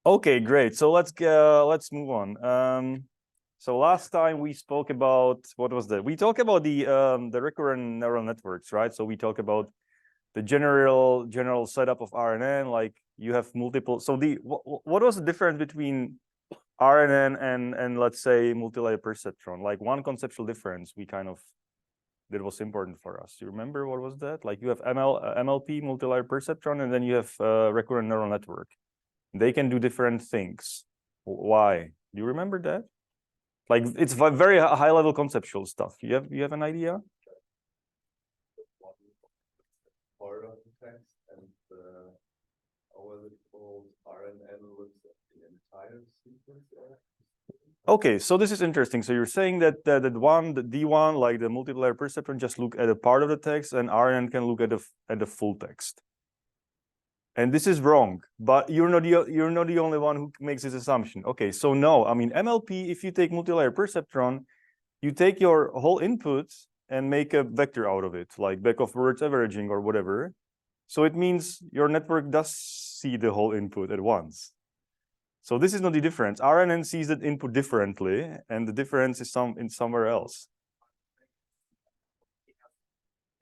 Okay, great. So let's move on. So last time we spoke about, what was that? We talked about the recurrent neural networks, right? So we talked about the general setup of RNN, like you have multiple. So what was the difference between RNN and let's say multi-layer perceptron? Like one conceptual difference we kind of that was important for us. You remember what was that? Like you have MLP, multi-layer perceptron, and then you have recurrent neural network. They can do different things. Why? Do you remember that? Like it's very high level conceptual stuff. You have an idea? Part of the text and how was it called? RNN looks at the entire sequence. Okay, so this is interesting. So you're saying that the D1, like the multi-layer perceptron, just look at a part of the text, and RNN can look at the full text. And this is wrong, but you're not the only one who makes this assumption. Okay, so no, I mean MLP, if you take multi-layer perceptron, you take your whole input and make a vector out of it, like back-of-words averaging or whatever. So it means your network does see the whole input at once. So this is not the difference. RNN sees that input differently, and the difference is somewhere else.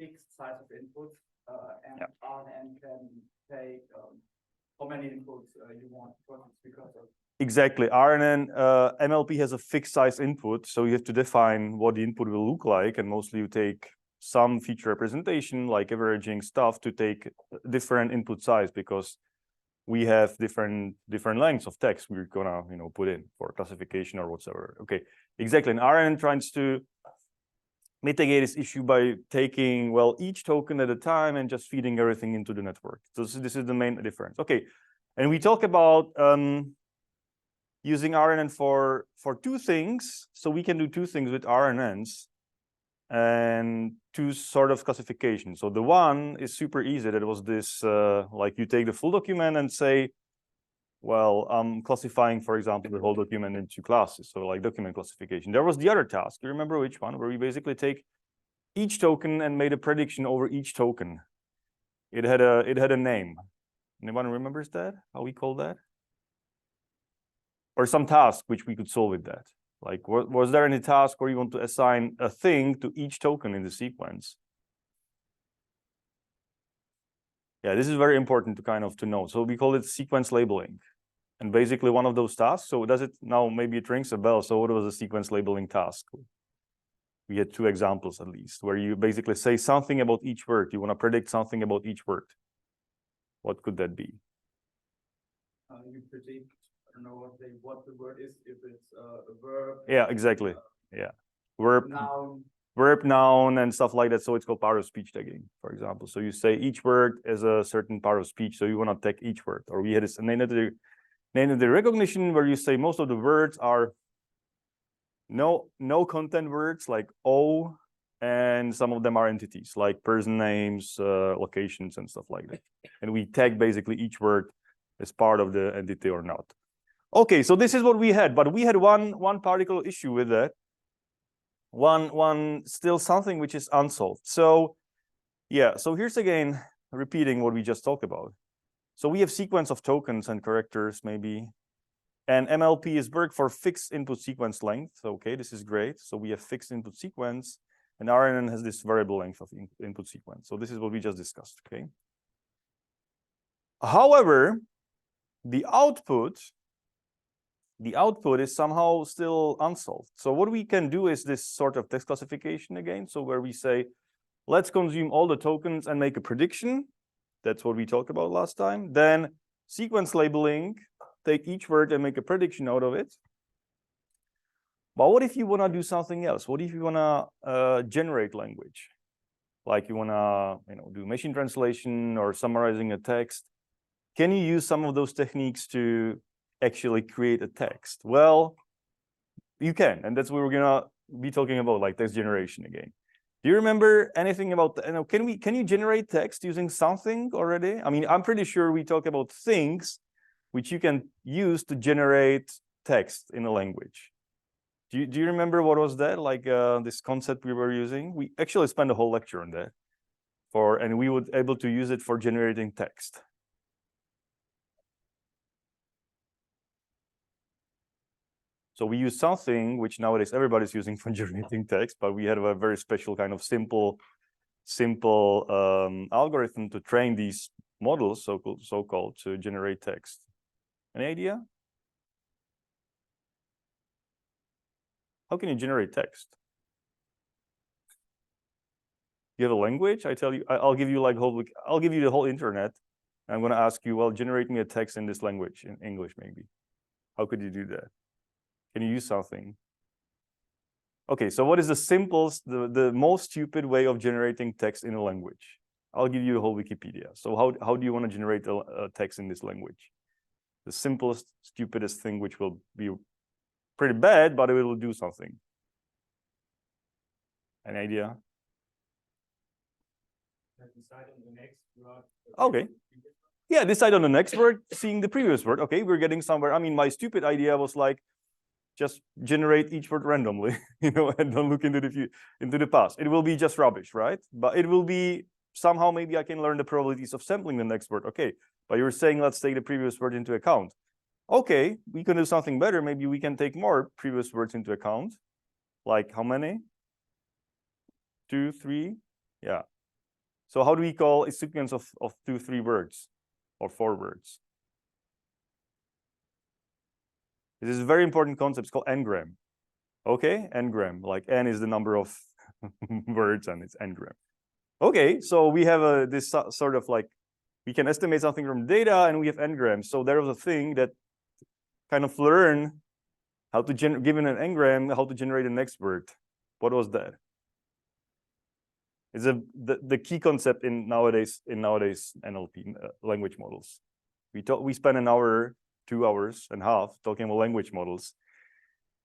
Fixed size of input, and yeah. RNN can take how many inputs you want because of. Exactly. RNN MLP has a fixed size input, so you have to define what the input will look like, and mostly you take some feature representation like averaging stuff to take different input size because we have different lengths of text we're gonna put in for classification or whatsoever. Okay, exactly. And RNN tries to mitigate this issue by taking each token at a time and just feeding everything into the network. So this is the main difference. Okay, and we talk about using RNN for two things. So we can do two things with RNNs and two sort of classifications. So the one is super easy. That was this, like you take the full document and say, well, I'm classifying, for example, the whole document into classes. So like document classification. There was the other task. You remember which one? Where we basically take each token and made a prediction over each token. It had a name. Anyone remembers that? How we call that? Or some task which we could solve with that. Like, was there any task where you want to assign a thing to each token in the sequence? Yeah, this is very important to kind of know. So we call it sequence labeling. And basically one of those tasks, so does it now, maybe it rings a bell. So what was a sequence labeling task? We had two examples at least, where you basically say something about each word. You want to predict something about each word. What could that be? You predict, I don't know what the word is, if it's a verb. Yeah, exactly. Yeah. Verb, noun, and stuff like that. So it's called part of speech tagging, for example. So you say each word is a certain part of speech. So you want to tag each word. Or we had this name of the recognition where you say most of the words are no content words like O, and some of them are entities like person names, locations, and stuff like that. And we tag basically each word as part of the entity or not. Okay, so this is what we had, but we had one particular issue with that. One still something which is unsolved. So yeah, so here's again repeating what we just talked about. So we have sequence of tokens and characters maybe, and MLP is work for fixed input sequence length. Okay, this is great. So we have fixed input sequence, and RNN has this variable length of input sequence. So this is what we just discussed. Okay. However, the output is somehow still unsolved. So what we can do is this sort of text classification again. So where we say, let's consume all the tokens and make a prediction. That's what we talked about last time. Then sequence labeling, take each word and make a prediction out of it. But what if you want to do something else? What if you want to generate language? Like you want to do machine translation or summarizing a text. Can you use some of those techniques to actually create a text? Well, you can, and that's what we're gonna be talking about, like text generation again. Do you remember anything about can you generate text using something already? I mean, I'm pretty sure we talk about things which you can use to generate text in a language. Do you remember what was that? Like this concept we were using? We actually spent a whole lecture on that and we would able to use it for generating text. So we use something which nowadays everybody's using for generating text, but we had a very special kind of simple algorithm to train these models, so-called, to generate text. Any idea? How can you generate text? You have a language. I tell you, I'll give you like I'll give you the whole internet. I'm going to ask you, well, generate me a text in this language, in English maybe. How could you do that? Can you use something? Okay, so what is the simplest, the most stupid way of generating text in a language? I'll give you a whole Wikipedia. So how do you want to generate a text in this language? The simplest, stupidest thing, which will be pretty bad, but it will do something. Any idea? Decide on the next word. Okay. Yeah, decide on the next word, seeing the previous word. Okay, we're getting somewhere. I mean, my stupid idea was like, just generate each word randomly, you know, and don't look into the past. It will be just rubbish, right? But it will be somehow maybe I can learn the probabilities of sampling the next word. Okay, but you're saying let's take the previous word into account. Okay, we can do something better. Maybe we can take more previous words into account. Like how many? 2, 3? Yeah. So how do we call a sequence of 2, 3 words or 4 words? This is a very important concept. It's called n-gram. Okay, n-gram. Like n is the number of words and it's n-gram. Okay, so we have this sort of like, we can estimate something from data and we have n-grams. So there was a thing that kind of learn how to given an n-gram, how to generate the next word. What was that? It's the key concept in nowadays NLP language models. We spent an hour, 2 hours and a half talking about language models.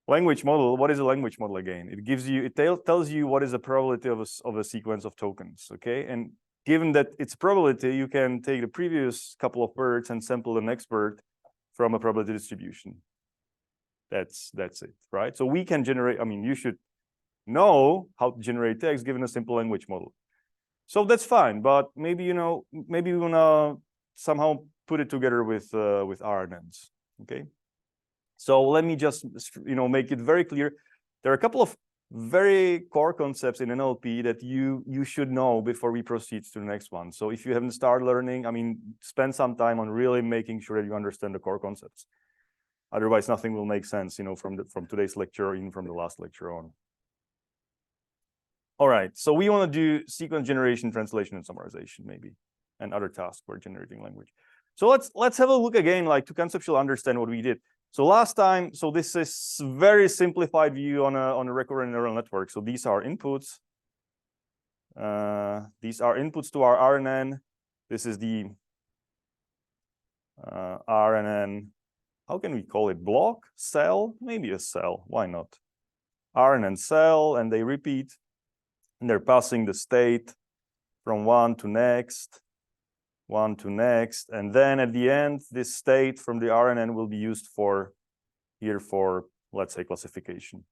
Language model, what is a language model again? It gives you, it tells you what is the probability of a sequence of tokens, okay? And given that it's probability, you can take the previous couple of words and sample the next word from a probability distribution. That's it, right? So we can generate, I mean, you should know how to generate text given a simple language model. So that's fine, but maybe, you know, maybe we wanna somehow put it together with RNNs, okay? So let me just, you know, make it very clear. There are a couple of very core concepts in NLP that you should know before we proceed to the next one. So if you haven't started learning, I mean, spend some time on really making sure that you understand the core concepts. Otherwise, nothing will make sense, you know, from today's lecture or even from the last lecture on. All right, so we want to do sequence generation, translation, and summarization, maybe, and other tasks for generating language. So let's have a look again, like to conceptually understand what we did. So last time, so this is very simplified view on a recurrent neural network. So these are inputs. These are inputs to our RNN. This is the RNN. How can we call it? Block, cell, maybe a cell. Why not? RNN cell, and they repeat. And they're passing the state from one to next, and then at the end, this state from the RNN will be used for here for, let's say, classification.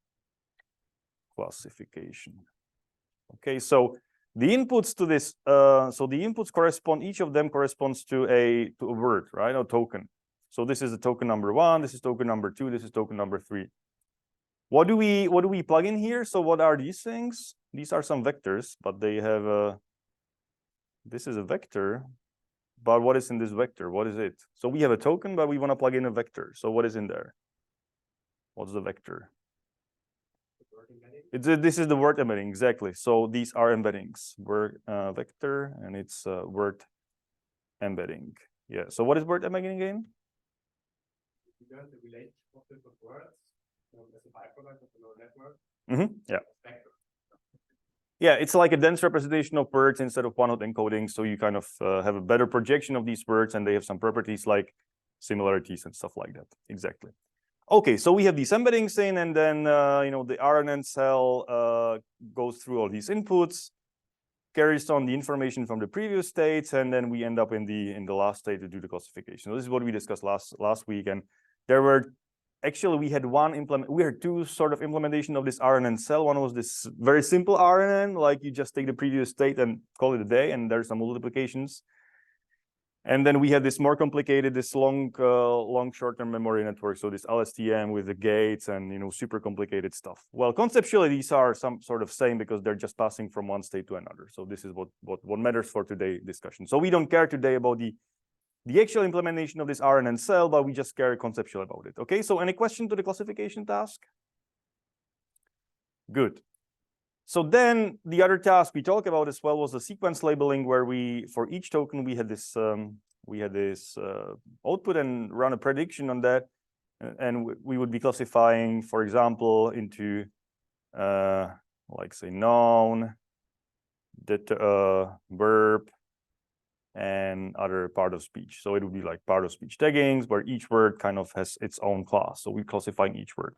Okay, so the inputs to this, so the inputs correspond, each of them corresponds to a word, right? A token. So this is the token number 1, this is token number 2, this is token number 3. What do we plug in here? So what are these things? These are some vectors, but they have a, this is a vector, but what is in this vector? What is it? So we have a token, but we want to plug in a vector. So what is in there? What's the vector? This is the word embedding, exactly. So these are embeddings, word vector, and it's word embedding. Yeah, so what is word embedding again? You learn the relationship of different words as a byproduct of the neural network. Yeah. Yeah, it's like a dense representation of words instead of one-hot encoding. So you kind of have a better projection of these words, and they have some properties like similarities and stuff like that. Exactly. Okay, so we have these embeddings in, and then you know, the RNN cell goes through all these inputs, carries on the information from the previous states, and then we end up in the last state to do the classification. So this is what we discussed last week, and there were. Actually, we had two sort of implementation of this RNN cell. One was this very simple RNN, like you just take the previous state and call it a day, and there's some multiplications. And then we had this more complicated, this long short-term memory network. So this LSTM with the gates and, you know, super complicated stuff. Well, conceptually, these are some sort of same because they're just passing from one state to another. So this is what matters for today's discussion. So we don't care today about the actual implementation of this RNN cell, but we just care conceptually about it. Okay, so any question to the classification task? Good. So then the other task we talked about as well was the sequence labeling, where for each token we had this output and run a prediction on that, and we would be classifying, for example, into like say noun, verb, and other part of speech. So it would be like part of speech taggings, where each word kind of has its own class. So we're classifying each word.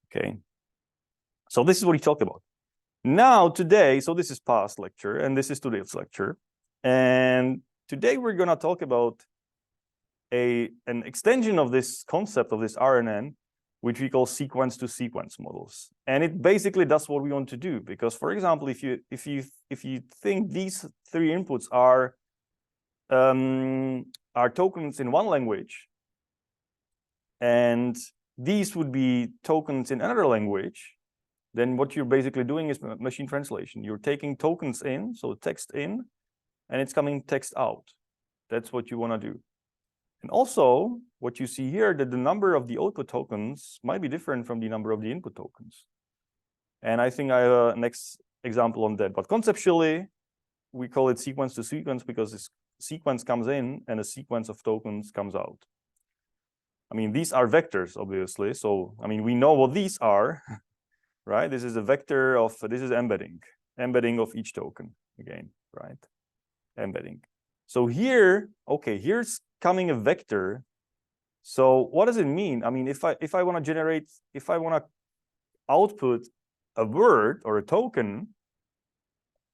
Okay. So this is what we talked about. Now today, so this is past lecture, and this is today's lecture. And today we're gonna talk about an extension of this concept of this RNN, which we call sequence-to-sequence models. And it basically does what we want to do, because, for example, if you think these three inputs are tokens in one language, and these would be tokens in another language, then what you're basically doing is machine translation. You're taking tokens in, so text in, and it's coming text out. That's what you want to do. And also, what you see here, that the number of the output tokens might be different from the number of the input tokens. And I think I have a next example on that. But conceptually, we call it sequence to sequence because this sequence comes in and a sequence of tokens comes out. I mean, these are vectors, obviously. So, I mean, we know what these are. Right? This is a vector of, this is embedding of each token again, right? Embedding. So here, okay, here's coming a vector. So what does it mean? I mean, if I want to output a word or a token,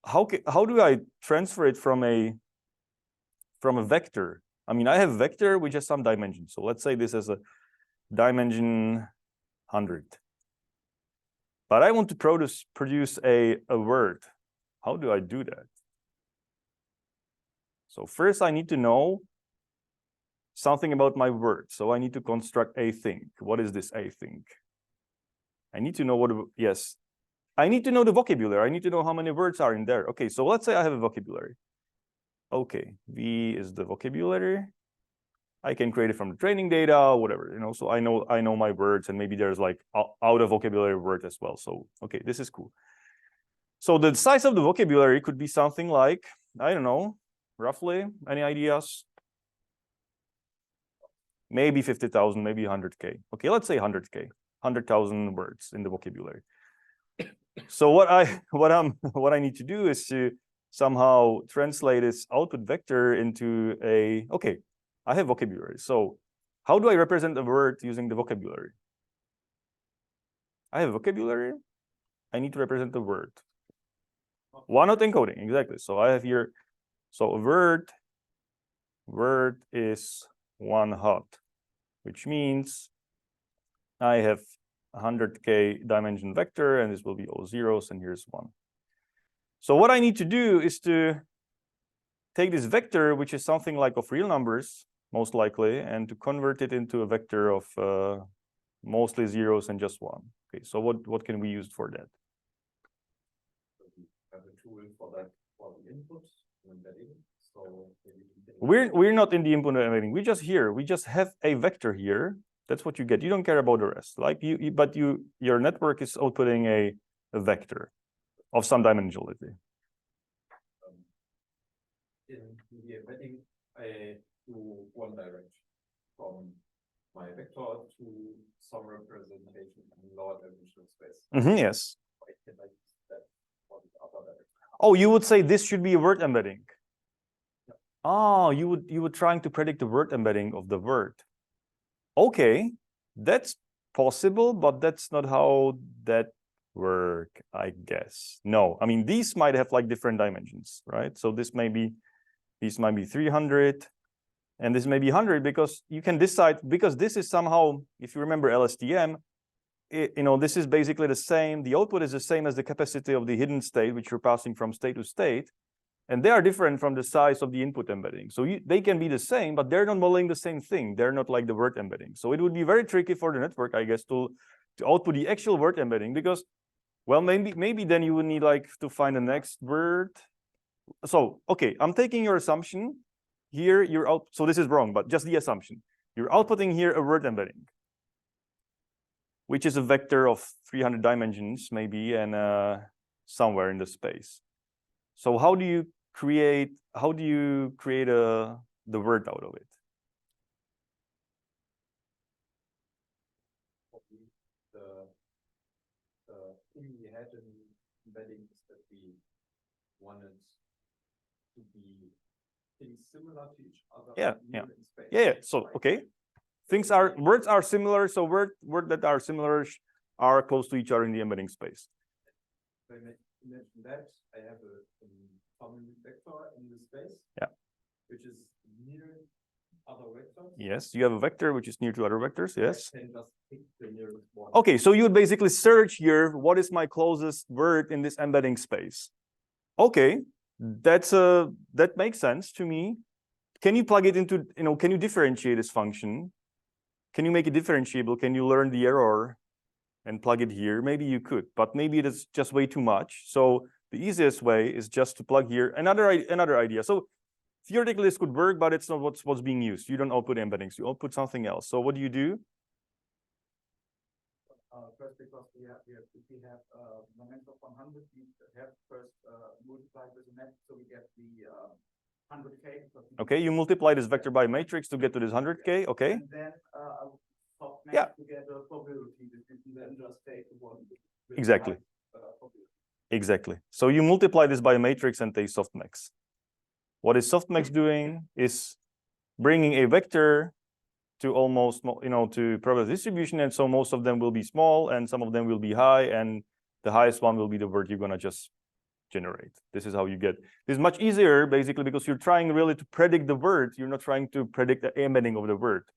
how do I transfer it from a vector? I mean, I have a vector which has some dimension. So let's say this is a dimension 100. But I want to produce a word. How do I do that? So first I need to know something about my word. So I need to construct a thing. What is this a thing? I need to know yes. I need to know the vocabulary. I need to know how many words are in there. Okay, so let's say I have a vocabulary. Okay, V is the vocabulary. I can create it from the training data or whatever, you know, so I know my words, and maybe there's like out of vocabulary word as well. So, okay, this is cool. So the size of the vocabulary could be something like, I don't know, roughly, any ideas? Maybe 50,000, maybe 100K. Okay, let's say 100K, 100,000 words in the vocabulary. So what I need to do is to somehow translate this output vector into okay, I have vocabulary. So how do I represent a word using the vocabulary? I have vocabulary. I need to represent the word. One-hot encoding, exactly. So I have here, so a word is one-hot, which means I have 100K dimension vector, and this will be all zeros, and here's 1. So what I need to do is to take this vector, which is something like of real numbers, most likely, and to convert it into a vector of mostly zeros and just 1. Okay, so what can we use for that? Have a tool for that for the input embedding. So we're not in the input embedding. We just have a vector here. That's what you get. You don't care about the rest. Like but your network is outputting a vector of some dimensionality. In the embedding, I do one direction from my vector to some representation in lower dimensional space. Yes. I can like that for the other direction. Oh, you would say this should be a word embedding. Yeah. Oh, you would trying to predict the word embedding of the word. Okay, that's possible, but that's not how that work, I guess. No, I mean, these might have like different dimensions, right? So these might be 300, and this may be 100, because you can decide, because this is somehow, if you remember LSTM, this is basically the same. The output is the same as the capacity of the hidden state, which you're passing from state to state. And they are different from the size of the input embedding. So they can be the same, but they're not modeling the same thing. They're not like the word embedding. So it would be very tricky for the network, I guess, to output the actual word embedding, because, well, maybe then you would need like to find the next word. So, okay, I'm taking your assumption here. You're out. So this is wrong, but just the assumption. You're outputting here a word embedding, which is a vector of 300 dimensions, maybe, and somewhere in the space. So how do you create the word out of it? The thing we had in embeddings that we wanted to be things similar to each other. Yeah. So okay, words are similar. So word that are similar are close to each other in the embedding space. So imagine that I have a common vector in the space. Yeah. Which is near other vectors. Yes, you have a vector which is near to other vectors. Yes. I can just pick the nearest one. Okay, so you would basically search here, what is my closest word in this embedding space? Okay, that makes sense to me. Can you plug it into, can you differentiate this function? Can you make it differentiable? Can you learn the error and plug it here? Maybe you could, but maybe it is just way too much. So the easiest way is just to plug here another idea. So theoretically this could work, but it's not what's being used. You don't output embeddings, you output something else. So what do you do? First, because we have moments of 100, we have first multiply with a net, so we get the 100K. Okay, you multiply this vector by matrix to get to this 100K. Okay. And then to get a probability that you can then just take the one. Exactly. Exactly. So you multiply this by a matrix and take softmax. What is softmax doing is bringing a vector to almost, to probability distribution, and so most of them will be small and some of them will be high, and the highest one will be the word you're gonna just generate. This is how you get. This is much easier basically because you're trying really to predict the word. You're not trying to predict the embedding of the word.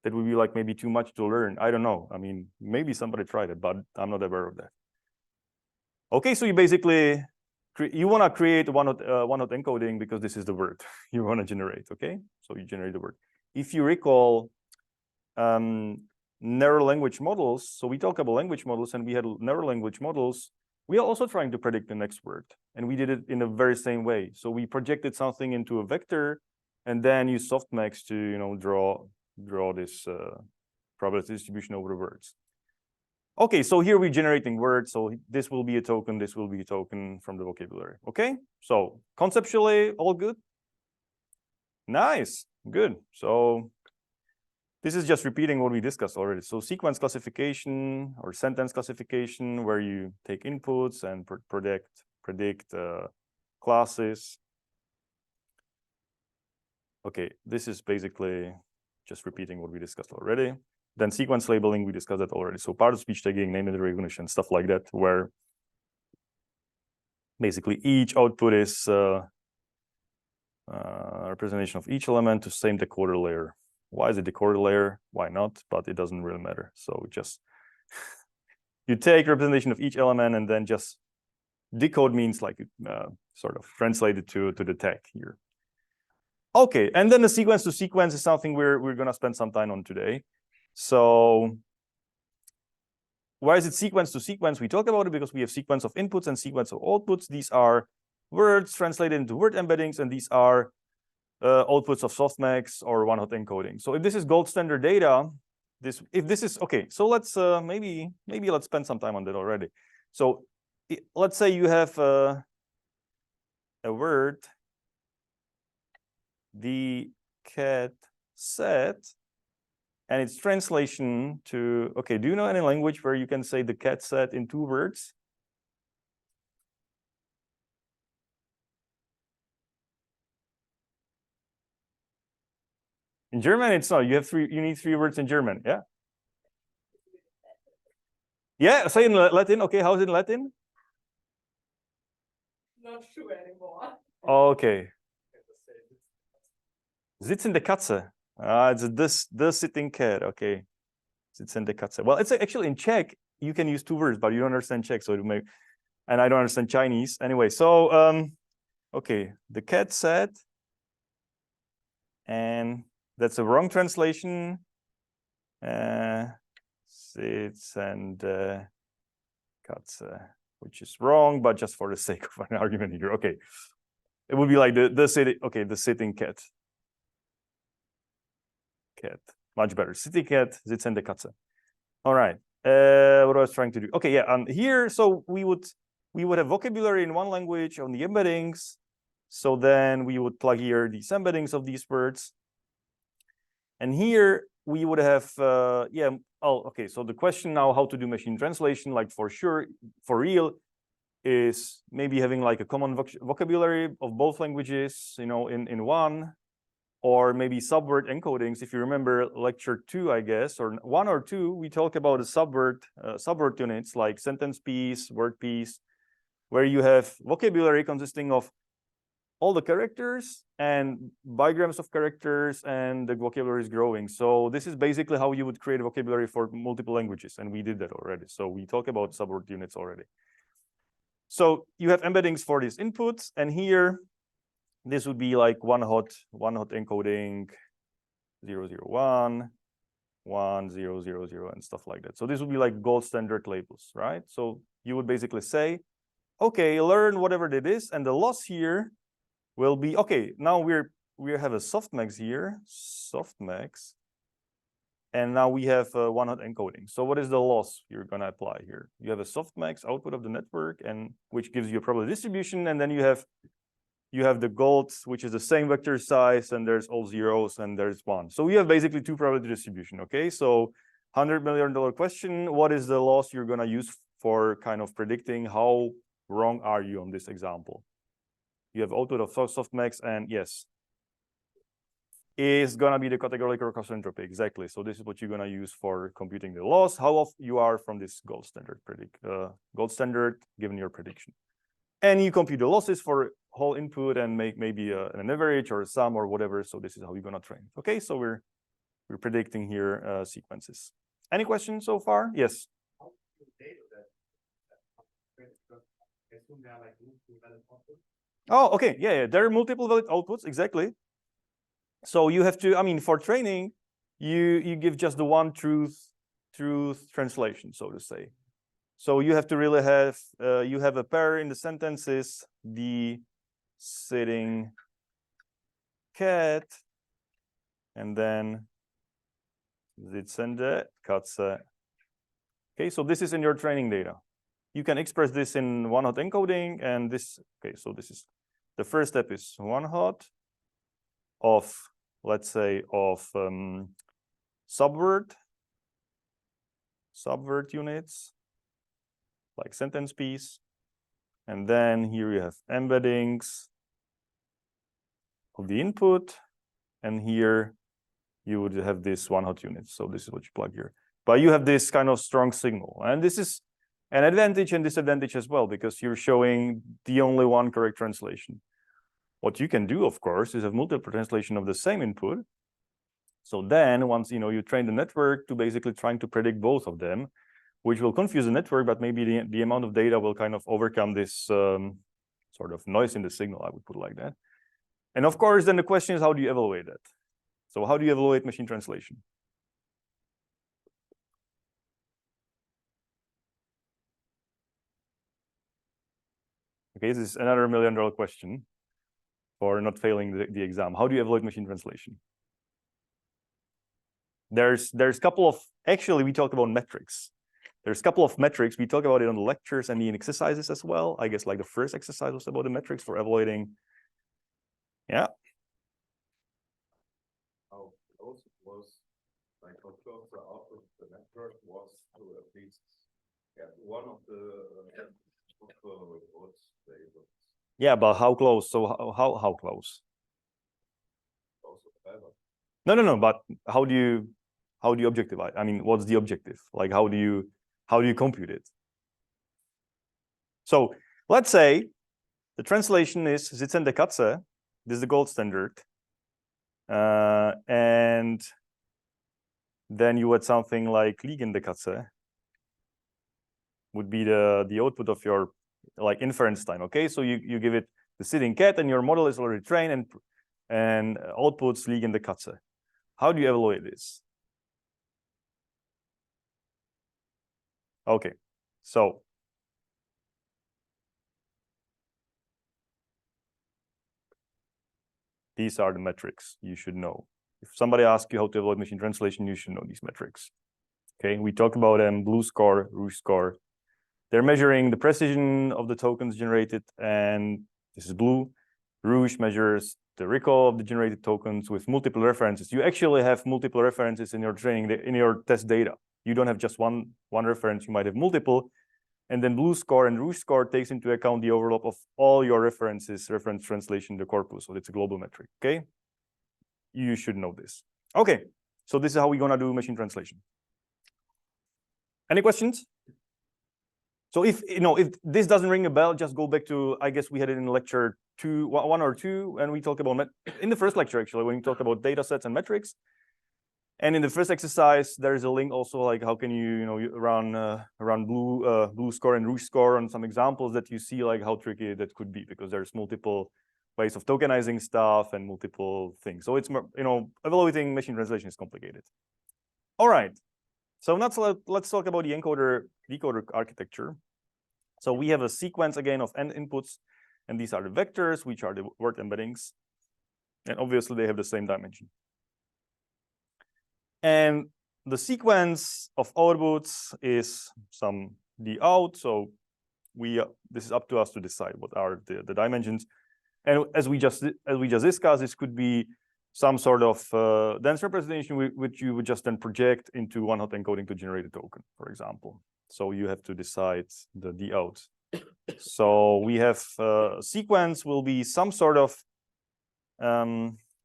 That would be like maybe too much to learn. I don't know. I mean, maybe somebody tried it, but I'm not aware of that. Okay, so you basically you want to create one-hot encoding because this is the word you want to generate. Okay, so you generate the word. If you recall, narrow language models. So we talk about language models, and we had narrow language models. We are also trying to predict the next word, and we did it in the very same way. So we projected something into a vector, and then use softmax to draw this probability distribution over the words. Okay, so here we're generating words. So this will be a token, this will be a token from the vocabulary. Okay, so conceptually, all good? Nice, good. So this is just repeating what we discussed already. So sequence classification or sentence classification, where you take inputs and predict classes. Okay, this is basically just repeating what we discussed already. Then sequence labeling, we discussed that already. So part of speech tagging, name and recognition, stuff like that, where basically each output is a representation of each element to same decoder layer. Why is it decoder layer? Why not? But it doesn't really matter. So just you take representation of each element and then just decode means like sort of translate it to the tag here. Okay, and then the sequence to sequence is something we're gonna spend some time on today. So why is it sequence to sequence? We talk about it because we have sequence of inputs and sequence of outputs. These are words translated into word embeddings, and these are outputs of softmax or one-hot encoding. So if this is gold standard data, if this is okay, so let's maybe let's spend some time on that already. So let's say you have a word, the cat said, and its translation to, okay, do you know any language where you can say the cat said in 2 words? In German, it's not. You need 3 words in German. Yeah. Yeah, say in Latin. Okay, how's it in Latin? Not sure anymore. Okay. Sitzende Katze. It's the sitting cat. Okay. Sitzende Katze. Well, it's actually in Czech, you can use 2 words, but you don't understand Czech, so it may, and I don't understand Chinese. Anyway, so okay, the cat said, and that's a wrong translation. Sits and Katze, which is wrong, but just for the sake of an argument here, okay. It would be like the sitting cat. Cat, much better. Sitting cat, sitzende Katze. All right. What I was trying to do. Okay, yeah. Here, so we would have vocabulary in one language on the embeddings. So then we would plug here these embeddings of these words. And here we would have, okay. So the question now, how to do machine translation, like for sure, for real, is maybe having like a common vocabulary of both languages, you know, in one, or maybe subword encodings. If you remember lecture 2, I guess, or 1 or 2, we talk about the subword units like sentence piece, word piece, where you have vocabulary consisting of all the characters and bigrams of characters, and the vocabulary is growing. So this is basically how you would create vocabulary for multiple languages, and we did that already. So we talk about subword units already. So you have embeddings for these inputs, and here this would be like one hot encoding 001, 1000, and stuff like that. So this would be like gold standard labels, right? So you would basically say, okay, learn whatever that is, and the loss here will be, okay, now we have a softmax here, softmax, and now we have one hot encoding. So what is the loss you're gonna apply here? You have a softmax output of the network, and which gives you a probability distribution, and then you have the gold, which is the same vector size, and there's all zeros, and there's 1. So we have basically 2 probability distribution, okay? So $100 million question, what is the loss you're gonna use for kind of predicting how wrong are you on this example? You have output of softmax, and yes, is gonna be the categorical cross entropy, exactly. So this is what you're gonna use for computing the loss, how off you are from this gold standard given your prediction. And you compute the losses for whole input and make maybe an average or a sum or whatever. So this is how you're gonna train. Okay, so we're predicting here sequences. Any questions so far? Yes. Oh, okay, yeah, there are multiple valid outputs, exactly. So you have to, I mean, for training, you give just the one truth translation, so to say. So you have to really have, you have a pair in the sentences, the sitting cat, and then sitzende Katze. Okay, so this is in your training data. You can express this in one hot encoding, and this, okay, so this is, the first step is one hot of, let's say, of subword units, like sentence piece. And then here you have embeddings of the input. And here you would have this one hot unit. So this is what you plug here. But you have this kind of strong signal. And this is an advantage and disadvantage as well, because you're showing the only one correct translation. What you can do, of course, is have multiple translation of the same input. So then once you train the network to basically trying to predict both of them, which will confuse the network, but maybe the amount of data will kind of overcome this sort of noise in the signal, I would put it like that. And of course, then the question is, how do you evaluate that? So how do you evaluate machine translation? Okay, this is another $1 million question for not failing the exam. How do you evaluate machine translation? There's a couple of, actually, we talked about metrics. There's a couple of metrics. We talk about it on the lectures and the exercises as well. I guess like the first exercise was about the metrics for evaluating. Yeah. How close it was, like how close the output of the network was to at least one of the reports. Yeah, but how close? So how close? No. But how do you objectivize? I mean, what's the objective? Like, how do you compute it? So let's say the translation is sitzende Katze. This is the gold standard, and then you add something like liegende Katze. Would be the output of your like inference time. Okay, so you give it the sitting cat, and your model is already trained and outputs liegende Katze. How do you evaluate this? Okay, so these are the metrics you should know. If somebody asks you how to evaluate machine translation, you should know these metrics. Okay, we talked about them, blue score, rouge score. They're measuring the precision of the tokens generated, and this is blue. Rouge measures the recall of the generated tokens with multiple references. You actually have multiple references in your training, in your test data. You don't have just one reference, you might have multiple. And then blue score and rouge score takes into account the overlap of all your references, reference translation in the corpus. So it's a global metric, okay? You should know this. Okay, so this is how we're gonna do machine translation. Any questions? So if this doesn't ring a bell, just go back to, I guess we had it in lecture 1 or 2, and we talked about in the first lecture actually, when we talked about data sets and metrics. And in the first exercise, there is a link also, like how can you run blue score and rouge score on some examples that you see, like how tricky that could be, because there's multiple ways of tokenizing stuff and multiple things. So it's evaluating machine translation is complicated. All right. So let's talk about the encoder-decoder architecture. So we have a sequence again of n inputs, and these are the vectors, which are the word embeddings, and obviously they have the same dimension. And the sequence of outputs is some d out. So this is up to us to decide what are the dimensions. And as we just discussed, this could be some sort of dense representation which you would just then project into one-hot encoding to generate a token, for example. So you have to decide the d out. So we have sequence will be some sort of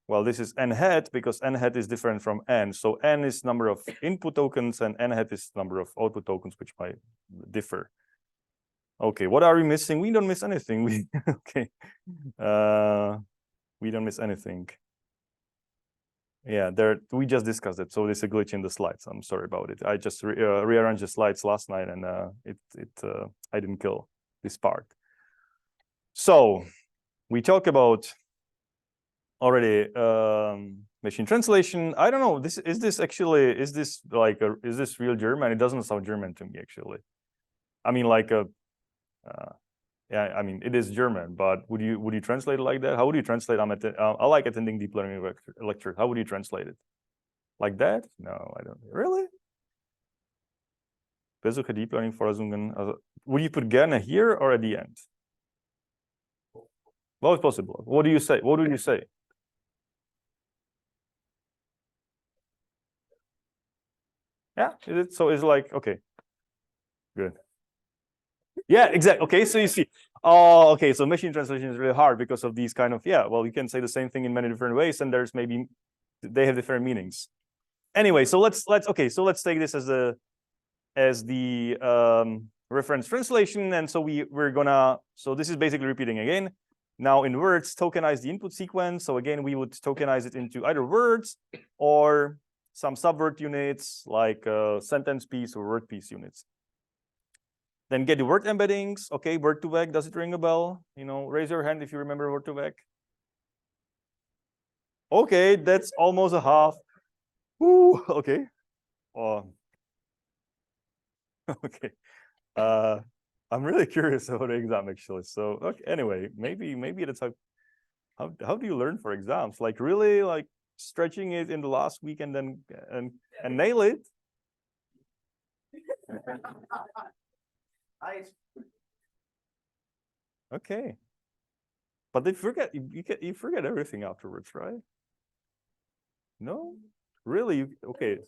well, this is n hat because n hat is different from n. So n is number of input tokens and n hat is number of output tokens, which might differ. Okay, what are we missing? We don't miss anything. Okay, we don't miss anything. Yeah, we just discussed it. So there's a glitch in the slides. I'm sorry about it. I just rearranged the slides last night, and I didn't kill this part. So we talk about already machine translation. I don't know. Is this real German? It doesn't sound German to me actually. I mean, like yeah, I mean it is German, but would you translate it like that? How would you translate? I like attending deep learning lectures. How would you translate it? Like that? No, I don't. Really? Besuche deep learning Vorlesungen. Would you put gerne here or at the end? Well, it's possible. What do you say? What would you say? Yeah, so it's like, okay, good. Yeah, exactly. Okay, so you see, oh, okay, so machine translation is really hard because of these kind of, yeah, well, you can say the same thing in many different ways, and there's maybe they have different meanings. Anyway, so let's take this as the reference translation, and so so this is basically repeating again. Now in words, tokenize the input sequence. So again, we would tokenize it into either words or some subword units like sentence piece or word piece units. Then get the word embeddings. Okay, word2vec, does it ring a bell? Raise your hand if you remember word2vec. Okay, that's almost a half. Ooh, okay. Okay. I'm really curious about the exam actually. So okay, anyway, maybe that's how do you learn for exams? Like really like stretching it in the last week and then and nail it? Okay. But they forget you forget everything afterwards, right? No? Really? Okay.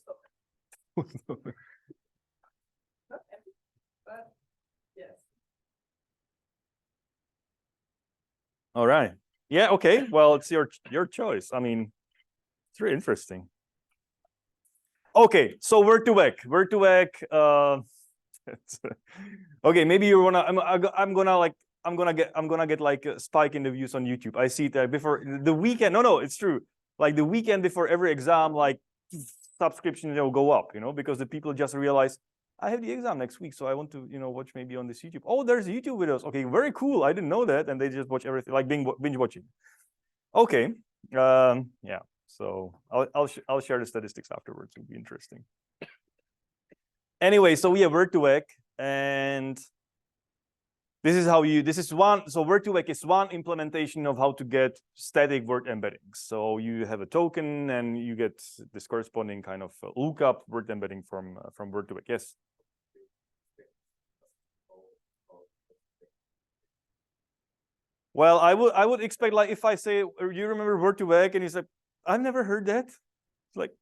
All right. Yeah, okay. Well, it's your choice. I mean, it's really interesting. Okay, so word2vec. Okay, maybe you wanna. I'm gonna get like a spike in the views on YouTube. I see that before the weekend. No, it's true. Like the weekend before every exam, like subscriptions go up. Because the people just realize, I have the exam next week, so I want to, watch maybe on this YouTube. Oh, there's YouTube videos. Okay, very cool. I didn't know that. And they just watch everything, like binge watching. Okay. Yeah. So I'll share the statistics afterwards. It'll be interesting. Anyway, so we have Word2Vec, and this is one. So Word2Vec is one implementation of how to get static word embeddings. So you have a token, and you get this corresponding kind of lookup word embedding from Word2Vec. Yes. Well, I would expect, like, if I say, you remember Word2Vec, and he's like, I've never heard that. It's like,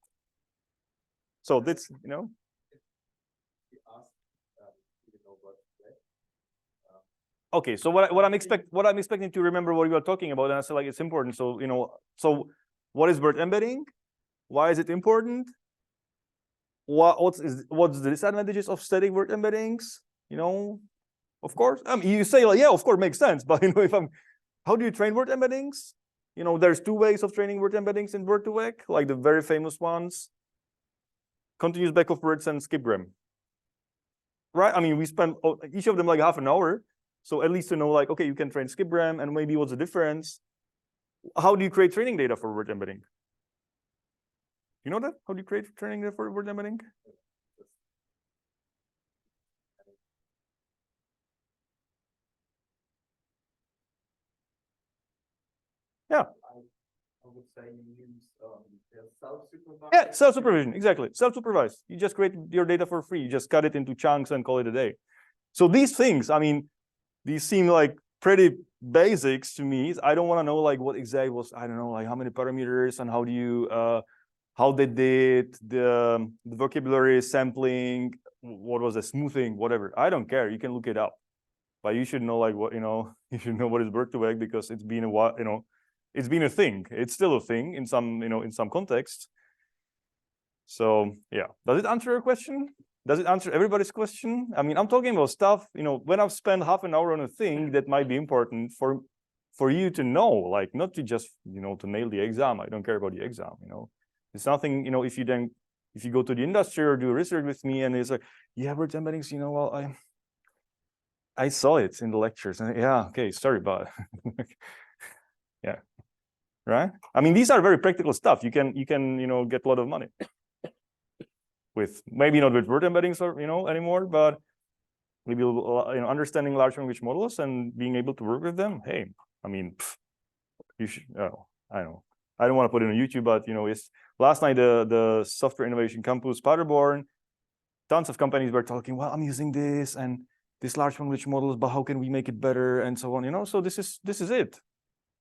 so that's, Okay, so what I'm expecting to remember what you are talking about, and I say, like, it's important. So so what is word embedding? Why is it important? What's the disadvantages of static word embeddings? Of course. I mean, you say, like, yeah, of course, makes sense. But how do you train word embeddings? There's two ways of training word embeddings in Word2Vec, like the very famous ones: continuous back of words and skipgram. Right? I mean, we spent each of them like half an hour. So at least to know, like, okay, you can train skipgram, and maybe what's the difference? How do you create training data for word embedding? You know that? How do you create training data for word embedding? Yeah. I would say you use self-supervised. Yeah, self-supervision, exactly. Self-supervised. You just create your data for free. You just cut it into chunks and call it a day. So these things, I mean, these seem like pretty basics to me. I don't want to know, like, what exactly was, I don't know, like, how many parameters and how do you how they did the vocabulary sampling, what was the smoothing, whatever. I don't care. You can look it up. But you should know, like, what, you should know what is Word2Vec, because it's been a while, it's been a thing. It's still a thing in some, in some context. So yeah, does it answer your question? Does it answer everybody's question? I mean, I'm talking about stuff, when I've spent half an hour on a thing that might be important for you to know, like, not to just, to nail the exam. I don't care about the exam, It's nothing, if you go to the industry or do research with me and it's like, yeah, word embeddings, well, I saw it in the lectures, and yeah, okay, sorry about it. Yeah, right? I mean, these are very practical stuff. You can get a lot of money with, maybe not with word embeddings or anymore, but maybe understanding large language models and being able to work with them. Hey, I mean, you should. Oh, I know. I don't want to put it on YouTube, but it's last night the Software Innovation Campus Paderborn. Tons of companies were talking. Well, I'm using this and this large language models, but how can we make it better and so on? So this is it.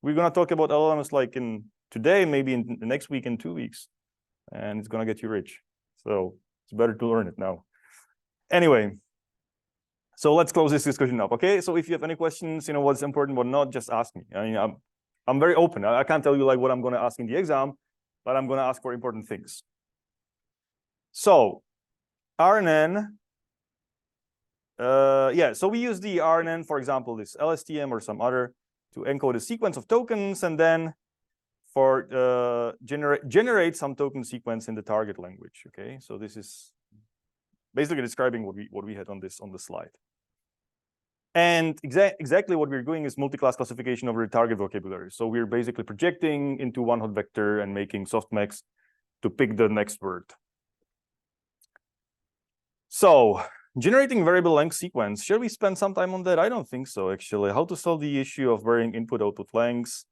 We're gonna talk about LLMs like in today, maybe in the next week, in 2 weeks, and it's gonna get you rich. So it's better to learn it now. Anyway, so let's close this discussion up. Okay. So if you have any questions, what's important, what not, just ask me. I mean, I'm very open. I can't tell you like what I'm gonna ask in the exam, but I'm gonna ask for important things. So RNN. Yeah, so we use the RNN, for example, this LSTM or some other, to encode a sequence of tokens, and then for generate some token sequence in the target language. Okay, so this is basically describing what we had on the slide. And exactly what we're doing is multi-class classification over the target vocabulary. So we're basically projecting into one hot vector and making softmax to pick the next word. So generating variable length sequence, should we spend some time on that? I don't think so, actually. How to solve the issue of varying input-output lengths?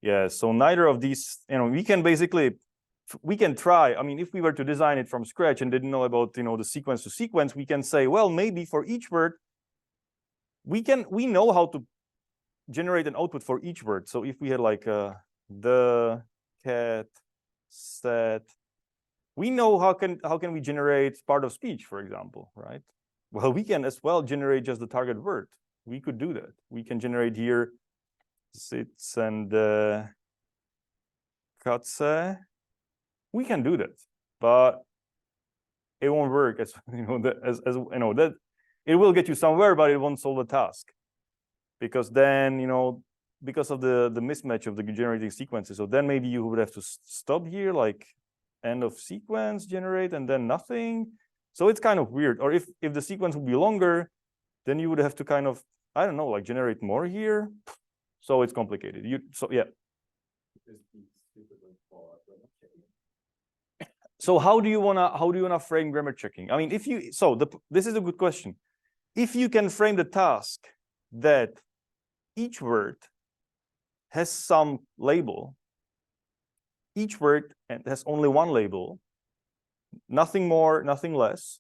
Yeah, so neither of these, we can try. I mean, if we were to design it from scratch and didn't know about, the sequence to sequence, we can say, well, maybe for each word, we know how to generate an output for each word. So if we had like the cat said, we know how can we generate part of speech, for example, right? Well, we can as well generate just the target word. We could do that. We can generate here sits and katse. We can do that, but it won't work as that it will get you somewhere, but it won't solve the task, because then because of the mismatch of the generating sequences. So then maybe you would have to stop here, like end of sequence, generate, and then nothing. So it's kind of weird. Or if the sequence would be longer, then you would have to kind of, I don't know, like generate more here. So it's complicated. So yeah. So how do you wanna frame grammar checking? I mean, this is a good question. If you can frame the task that each word has some label, each word has only one label, nothing more, nothing less,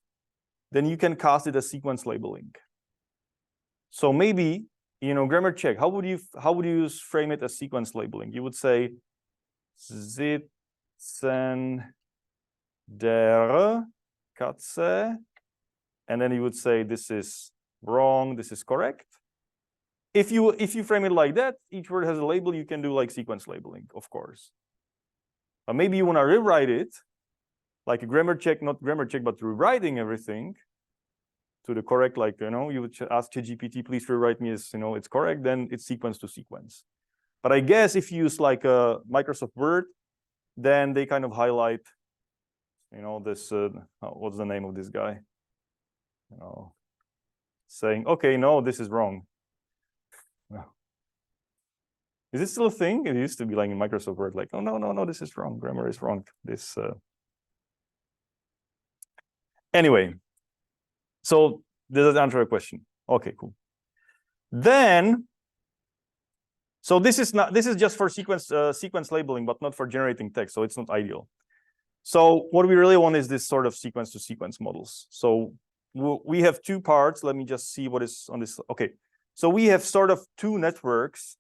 then you can cast it as sequence labeling. So maybe, grammar check, how would you frame it as sequence labeling? You would say sitzen der Katze, and then you would say this is wrong, this is correct. If you frame it like that, each word has a label, you can do like sequence labeling, of course. But maybe you want to rewrite it like a grammar check, not grammar check, but rewriting everything to the correct, like, you would ask ChatGPT, please rewrite me as, it's correct, then it's sequence to sequence. But I guess if you use like a Microsoft Word, then they kind of highlight, this, what's the name of this guy? Saying, okay, no, this is wrong. Is it still a thing? It used to be like in Microsoft Word, like, oh, no, this is wrong. Grammar is wrong. This. Anyway, so does that answer your question? Okay, cool. Then, so this is just for sequence labeling, but not for generating text. So it's not ideal. So what we really want is this sort of sequence to sequence models. So we have two parts. Let me just see what is on this. Okay, so we have sort of two networks.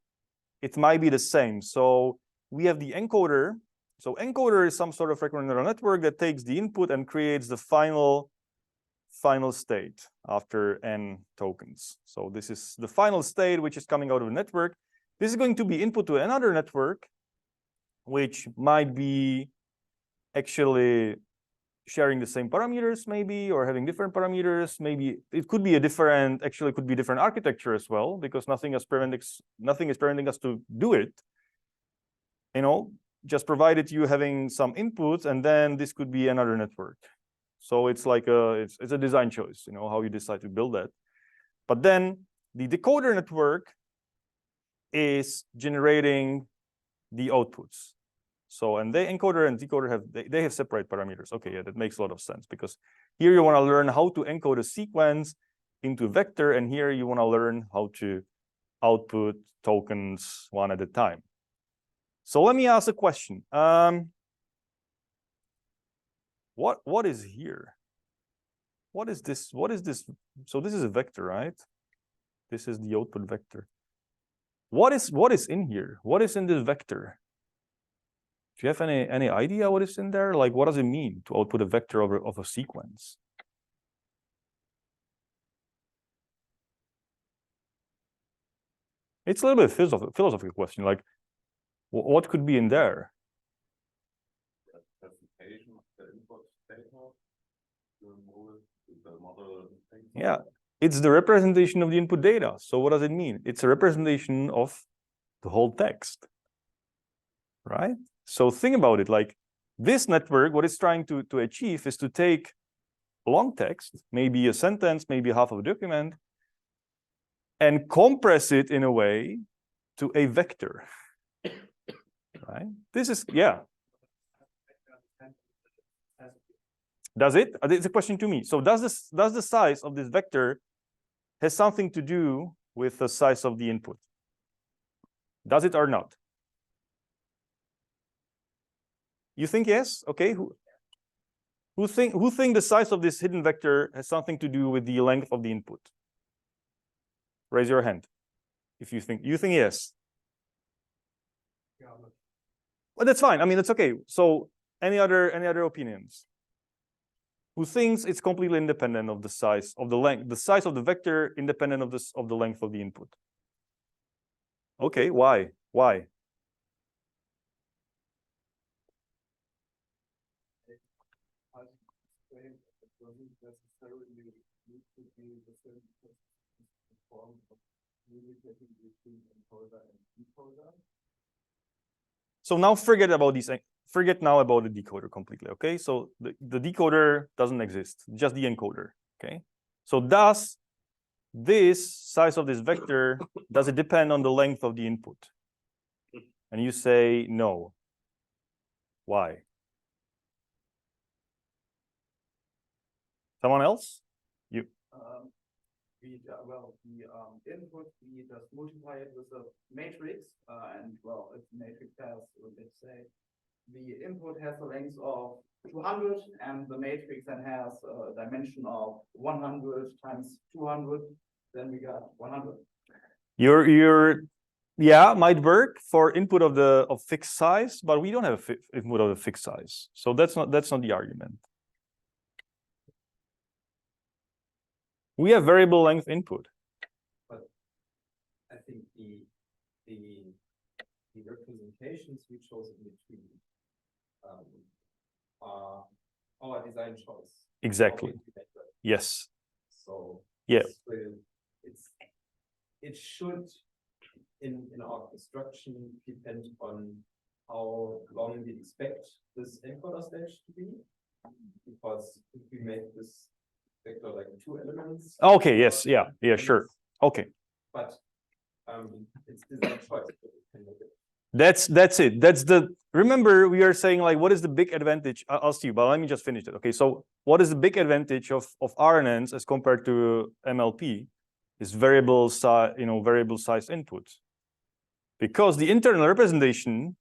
It might be the same. So we have the encoder. So encoder is some sort of recurrent neural network that takes the input and creates the final state after n tokens. So this is the final state which is coming out of the network. This is going to be input to another network, which might be actually sharing the same parameters, maybe, or having different parameters. Maybe it could be different architecture as well, because nothing is preventing us to do it. Just provided you having some inputs, and then this could be another network. So it's like it's a design choice, how you decide to build that. But then the decoder network is generating the outputs. So, and the encoder and decoder they have separate parameters. Okay, yeah, that makes a lot of sense, because here you want to learn how to encode a sequence into a vector, and here you want to learn how to output tokens one at a time. So let me ask a question. What is here? What is this? What is this? So this is a vector, right? This is the output vector. What is in here? What is in this vector? Do you have any idea what is in there? Like, what does it mean to output a vector of a sequence? It's a little bit philosophical question. Like, what could be in there? Yeah, it's the representation of the input data. So what does it mean? It's a representation of the whole text, right? So think about it, like this network, what it's trying to achieve is to take long text, maybe a sentence, maybe half of a document, and compress it in a way to a vector, right? This is, yeah. Does it? It's a question to me. So does the size of this vector has something to do with the size of the input? Does it or not? You think yes? Okay. Who think the size of this hidden vector has something to do with the length of the input? Raise your hand if you think yes. Well, that's fine. I mean, it's okay. So any other opinions? Who thinks it's completely independent of the size of the length, the size of the vector independent of the length of the input? Okay, why? Why? So now forget about forget now about the decoder completely, okay? So the decoder doesn't exist, just the encoder, okay? So does this size of this vector, does it depend on the length of the input? And you say no. Why? Someone else? You. The input, we just multiply it with a matrix, and well, if the matrix has, let's say, the input has a length of 200, and the matrix then has a dimension of 100 times 200, then we got 100. Yeah, might work for input of fixed size, but we don't have input of a fixed size, so that's not the argument. We have variable length input. But I think the representations we chose in between are our design choice. Exactly. Yes. So yeah, it should in our construction depend on how long we expect this encoder stage to be, because if we make this vector like 2 elements. Okay. Yes. Yeah. Sure. Okay. But it's design choice. That's it. Remember, we are saying like, what is the big advantage? I'll see you, but let me just finish it. Okay, so what is the big advantage of RNNs as compared to MLP? Is variable size, variable size input. Because the internal representation,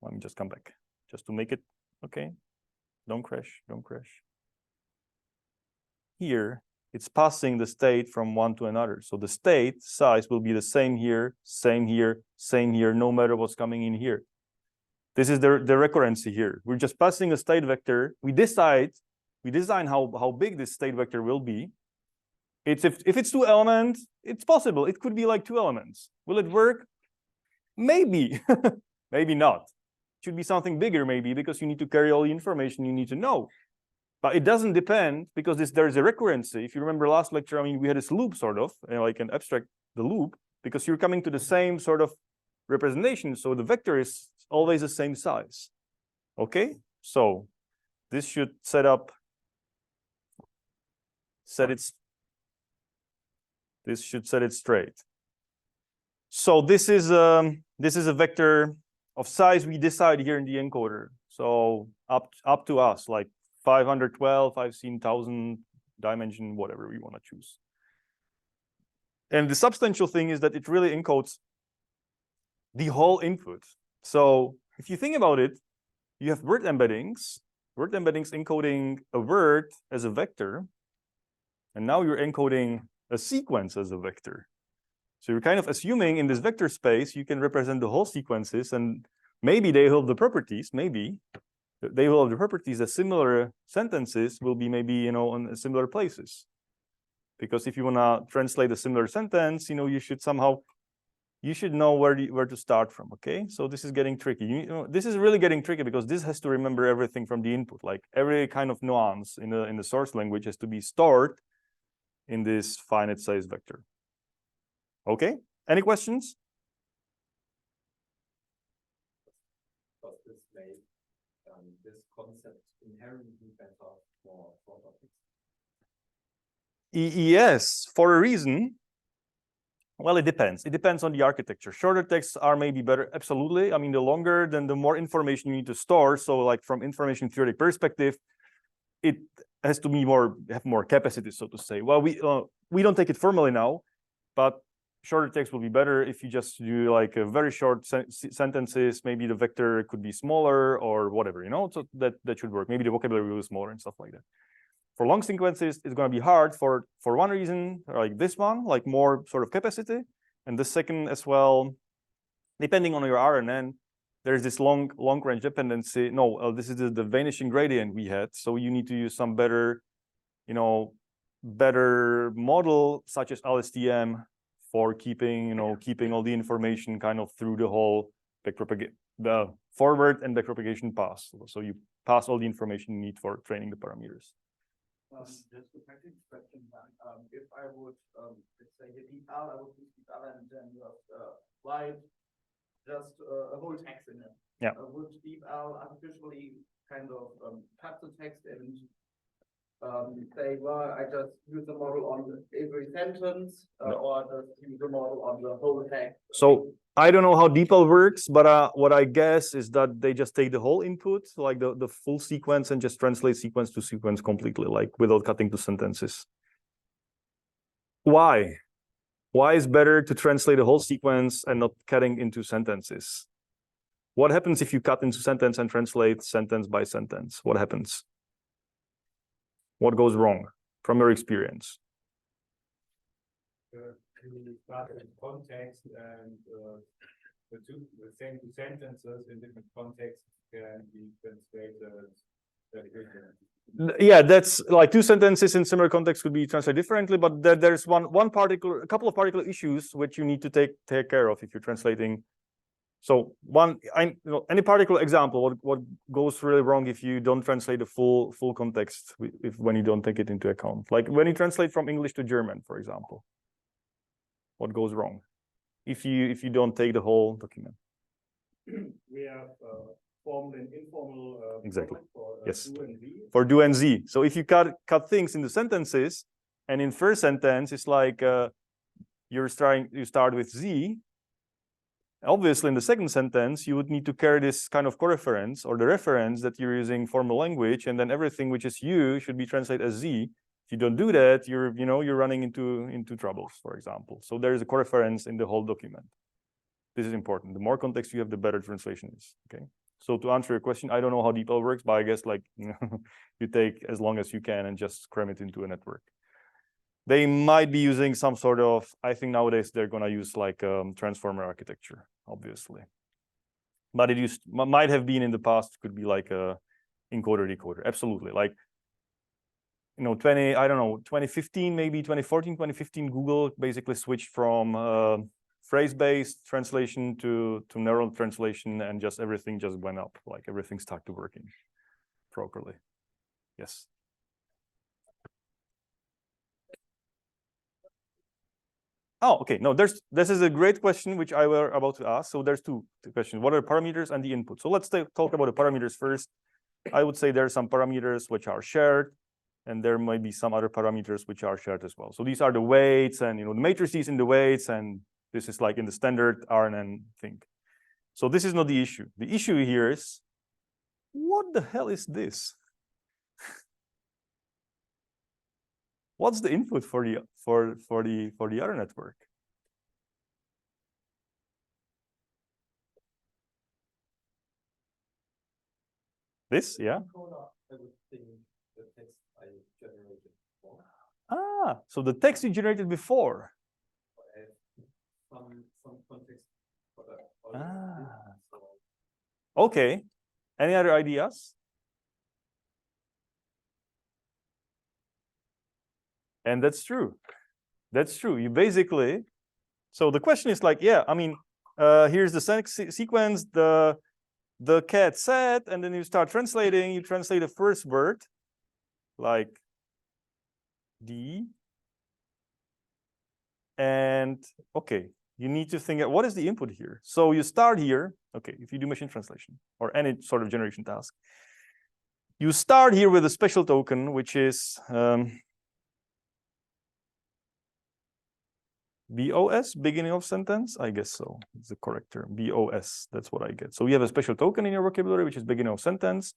let me just come back, just to make it okay. Don't crash. Here, it's passing the state from one to another. So the state size will be the same here, no matter what's coming in here. This is the recurrency here. We're just passing a state vector. We design how big this state vector will be. If it's 2 elements, it's possible. It could be like 2 elements. Will it work? Maybe, maybe not. It should be something bigger maybe, because you need to carry all the information you need to know. But it doesn't depend, because there's a recurrency. If you remember last lecture, I mean, we had this loop sort of, like an abstract the loop, because you're coming to the same sort of representation. So the vector is always the same size. Okay, so this should set it straight. So this is a vector of size we decide here in the encoder. So up to us, like 512, I've seen 1000 dimension, whatever we want to choose. And the substantial thing is that it really encodes the whole input. So if you think about it, you have word embeddings encoding a word as a vector, and now you're encoding a sequence as a vector. So you're kind of assuming in this vector space you can represent the whole sequences, and maybe they will have the properties, that similar sentences will be maybe in similar places. Because if you want to translate a similar sentence, you should know where to start from. Okay, so this is getting tricky. This is really getting tricky, because this has to remember everything from the input. Like every kind of nuance in the source language has to be stored in this finite size vector. Okay, any questions? Does this make this concept inherently better for topics? Yes, for a reason. Well, it depends. It depends on the architecture. Shorter texts are maybe better. Absolutely. I mean, the longer, then the more information you need to store. So like from information theoretic perspective, it has to be have more capacity, so to say. Well, we don't take it formally now, but shorter text will be better if you just do like a very short sentences. Maybe the vector could be smaller or whatever, so that should work. Maybe the vocabulary will be smaller and stuff like that. For long sequences, it's going to be hard for one reason, like this one, like more sort of capacity. And the second as well, depending on your RNN, there's this long range dependency. No, this is the vanishing gradient we had. So you need to use some better, better model such as LSTM for keeping all the information kind of through the whole the forward and backpropagation pass. So you pass all the information you need for training the parameters. Just a practical question. If I would, let's say, hit I would use and then just write just a whole text in it. Yeah. Would DeepL artificially kind of cut the text and say, well, I just use the model on every sentence, No. or just use the model on the whole text? So I don't know how DeepL works, but what I guess is that they just take the whole input, like the full sequence, and just translate sequence to sequence completely, like without cutting to sentences. Why? Why is better to translate the whole sequence and not cutting into sentences? What happens if you cut into sentence and translate sentence by sentence? What happens? What goes wrong from your experience? You start in context, and the same two sentences in different contexts can be translated very differently. Yeah, that's like two sentences in similar context could be translated differently, but there's a couple of particular issues which you need to take care of if you're translating. So any particular example, what goes really wrong if you don't translate the full context when you don't take it into account? Like when you translate from English to German, for example, what goes wrong if you don't take the whole document? We have formal and informal Exactly. for Yes. do and be. For do and z. So if you cut things into sentences, and in first sentence it's like you start with z. Obviously, in the second sentence, you would need to carry this kind of coreference or the reference that you're using formal language, and then everything which is you should be translated as z. If you don't do that, you're running into troubles, for example. So there is a coreference in the whole document. This is important. The more context you have, the better translation is. Okay. So to answer your question, I don't know how DeepL works, but I guess like you take as long as you can and just cram it into a network. They might be using some sort of, I think nowadays they're gonna use like transformer architecture, obviously. But it might have been in the past, could be like a encoder-decoder, absolutely. Like, 2015, maybe 2014, 2015, Google basically switched from phrase-based translation to neural translation, and just everything just went up, like everything started working properly. Yes. Oh, okay. No, this is a great question which I were about to ask. So there's two questions. What are the parameters and the input? So let's talk about the parameters first. I would say there are some parameters which are shared, and there might be some other parameters which are shared as well. So these are the weights, and the matrices in the weights, and this is like in the standard RNN thing. So this is not the issue. The issue here is, what the hell is this? What's the input for the other network? This, yeah. Ah, so the text you generated before. Some context for that. Ah. Okay. Any other ideas? And that's true. That's true. You basically, so the question is like, yeah, I mean, here's the sequence, the cat said, and then you start translating, you translate the first word, like D. And okay, you need to think, what is the input here? So you start here, okay, if you do machine translation or any sort of generation task, you start here with a special token, which is BOS, beginning of sentence. I guess so. It's the correct term. BOS. That's what I get. So you have a special token in your vocabulary, which is beginning of sentence.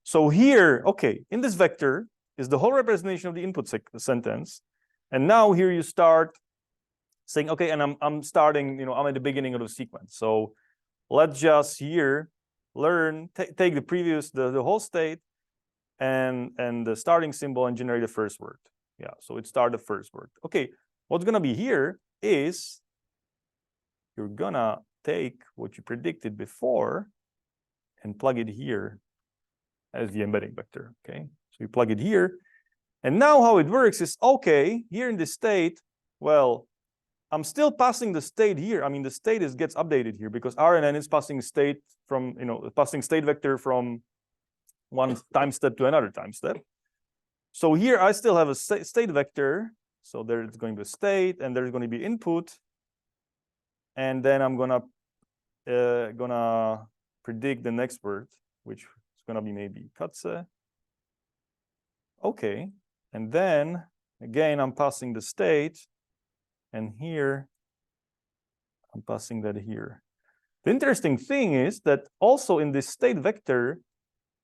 So here, okay, in this vector is the whole representation of the input sentence. And now here you start saying, okay, and I'm starting, I'm at the beginning of the sequence. So let's just here learn, take the previous, the whole state and the starting symbol and generate the first word. Yeah, so it started the first word. Okay, what's gonna be here is you're gonna take what you predicted before and plug it here as the embedding vector, okay? So you plug it here, and now how it works is, okay, here in this state, well, I'm still passing the state here. I mean, the state gets updated here because RNN is passing state from, passing state vector from one time step to another time step. So here I still have a state vector. So there's going to be a state, and there's going to be input, and then I'm gonna predict the next word, which is going to be maybe Katze. Okay, and then again, I'm passing the state, and here, I'm passing that here. The interesting thing is that also in this state vector,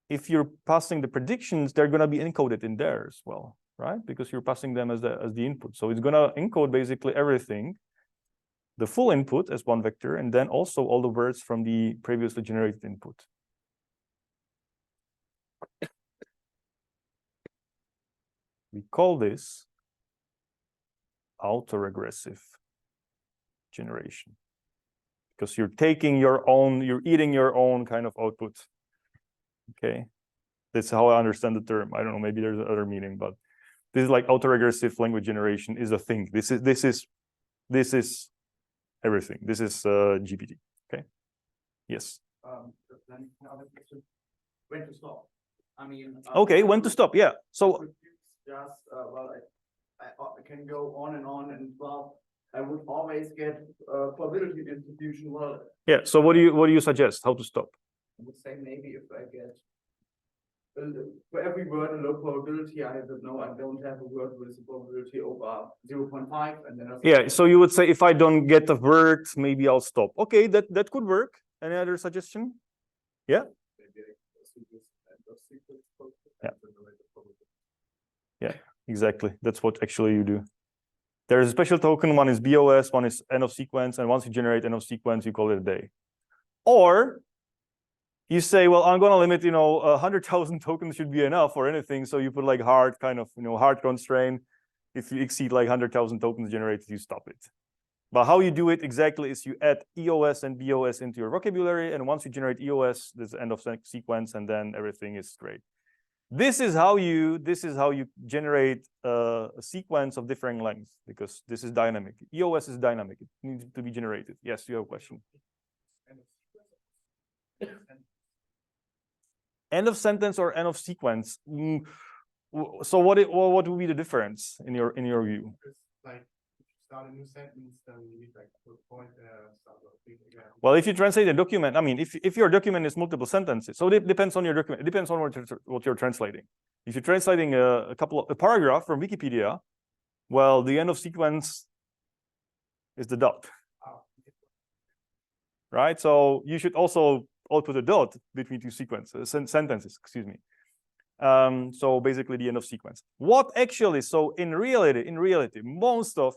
if you're passing the predictions, they're going to be encoded in there as well, right? Because you're passing them as the input. So it's going to encode basically everything, the full input as one vector, and then also all the words from the previously generated input. We call this autoregressive generation, because you're taking your own, you're eating your own kind of output. Okay, that's how I understand the term. I don't know, maybe there's another meaning, but this is like autoregressive language generation is a thing. This is everything. This is GPT. Okay. Yes. Then another question, when to stop? I mean. Okay, when to stop? Yeah. So. Just well, I can go on, and well, I would always get probability distribution. Well. Yeah. So what do you suggest? How to stop? I would say maybe if I get for every word a low probability, I don't know. I don't have a word with a probability over 0.5, and then. Yeah. So you would say if I don't get a word, maybe I'll stop. Okay, that could work. Any other suggestion? Yeah. Yeah. Yeah, exactly. That's what actually you do. There's a special token. One is BOS, one is end of sequence, and once you generate end of sequence, you call it a day. Or you say, well, I'm going to limit, 100,000 tokens should be enough or anything. So you put like hard kind of, hard constraint. If you exceed like 100,000 tokens generated, you stop it. But how you do it exactly is you add EOS and BOS into your vocabulary, and once you generate EOS, there's the end of sequence, and then everything is great. This is how you generate a sequence of differing lengths, because this is dynamic. EOS is dynamic. It needs to be generated. Yes, you have a question. End of sentence or end of sequence? So what would be the difference in your view? Like, if you start a new sentence, then you need like to point start again. Well, if you translate a document, I mean, if your document is multiple sentences, so it depends on your document. It depends on what you're translating. If you're translating a paragraph from Wikipedia, well, the end of sequence is the dot, right? So you should also output a dot between two sentences. Excuse me. So basically the end of sequence. What actually? So in reality, most of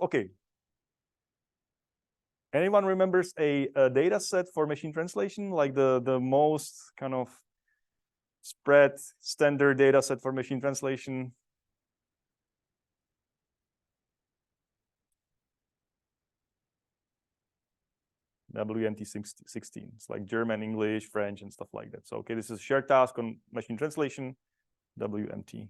anyone remembers a data set for machine translation, like the most kind of spread standard data set for machine translation? WMT16. It's like German, English, French, and stuff like that. So okay, this is shared task on machine translation, WMT.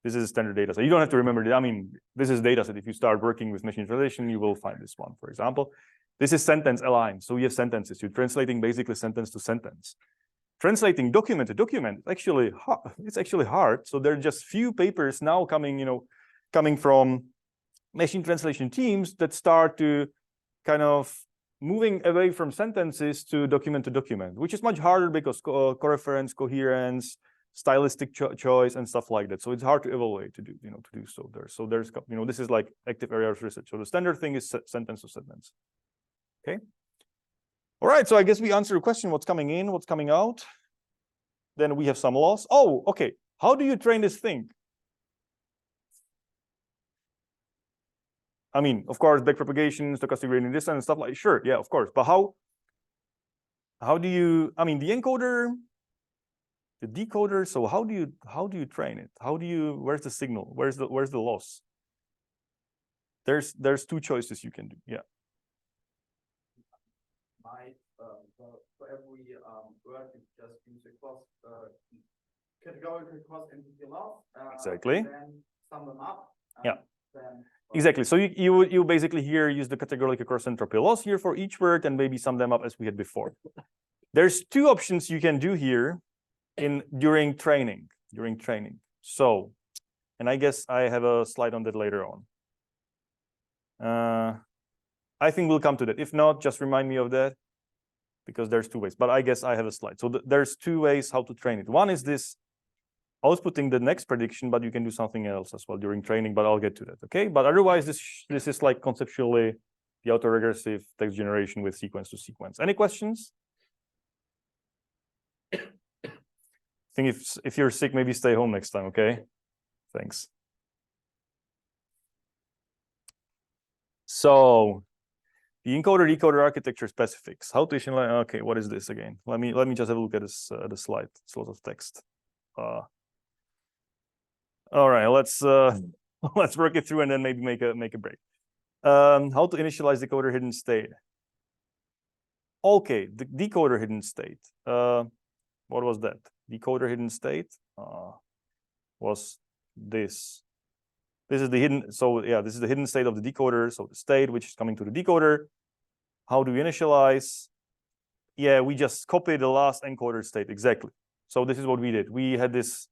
This is a standard data set. You don't have to remember that. I mean, this is data set. If you start working with machine translation, you will find this one, for example. This is sentence aligned. So you have sentences. You're translating basically sentence to sentence. Translating document to document, it's actually hard. So there are just few papers now coming from machine translation teams that start to kind of moving away from sentences to document, which is much harder because coreference, coherence, stylistic choice, and stuff like that. So it's hard to evaluate to do so there. So there's this is like active area of research. So the standard thing is sentence to sentence. Okay. All right. So I guess we answered the question: what's coming in, what's coming out. Then we have some loss. Oh, okay. How do you train this thing? I mean, of course, backpropagation, stochastic gradient descent, and stuff like sure, yeah, of course. But how do you? I mean, the encoder, the decoder. So how do you train it? Where's the signal? Where's the loss? There's two choices you can do. Yeah. For every word, you just use a categorical cross entity loss. Exactly. And then sum them up. Yeah. Then, exactly. So you basically here use the categorical cross entropy loss here for each word, and maybe sum them up as we had before. There's two options you can do here during training. So, and I guess I have a slide on that later on. I think we'll come to that. If not, just remind me of that. because there's two ways, but I guess I have a slide. So there's two ways how to train it. One is this outputting the next prediction, but you can do something else as well during training, but I'll get to that, okay? But otherwise, this is like conceptually the autoregressive text generation with sequence to sequence. Any questions? I think if you're sick, maybe stay home next time, okay? Thanks. So the encoder-decoder architecture specifics. How to initialize? Okay, what is this again? Let me just have a look at this the slide. It's a lot of text. All right, let's let's work it through and then maybe make a break. How to initialize decoder hidden state? Okay, the decoder hidden state. What was that? Decoder hidden state was this. This is the hidden. So yeah, this is the hidden state of the decoder. So the state which is coming to the decoder. How do we initialize? Yeah, we just copied the last encoder state exactly. So this is what we did. We had this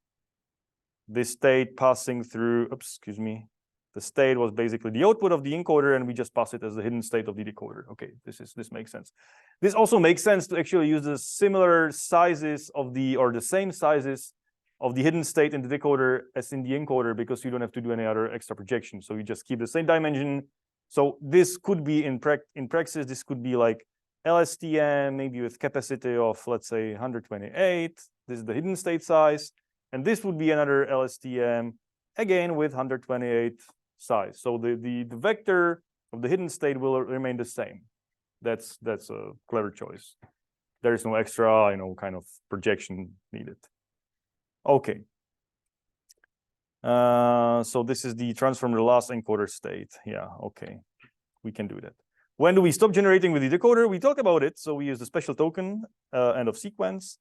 state passing through. Oops, excuse me. The state was basically the output of the encoder, and we just pass it as the hidden state of the decoder. Okay, this makes sense. This also makes sense to actually use the similar sizes of the same sizes of the hidden state in the decoder as in the encoder, because you don't have to do any other extra projection. So you just keep the same dimension. So this could be in practice, this could be like LSTM, maybe with capacity of, let's say, 128. This is the hidden state size. And this would be another LSTM, again, with 128 size. So the vector of the hidden state will remain the same. That's a clever choice. There is no extra, kind of projection needed. Okay. So this is the transform the last encoder state. Yeah, okay. We can do that. When do we stop generating with the decoder? We talk about it. So we use the special token end of sequence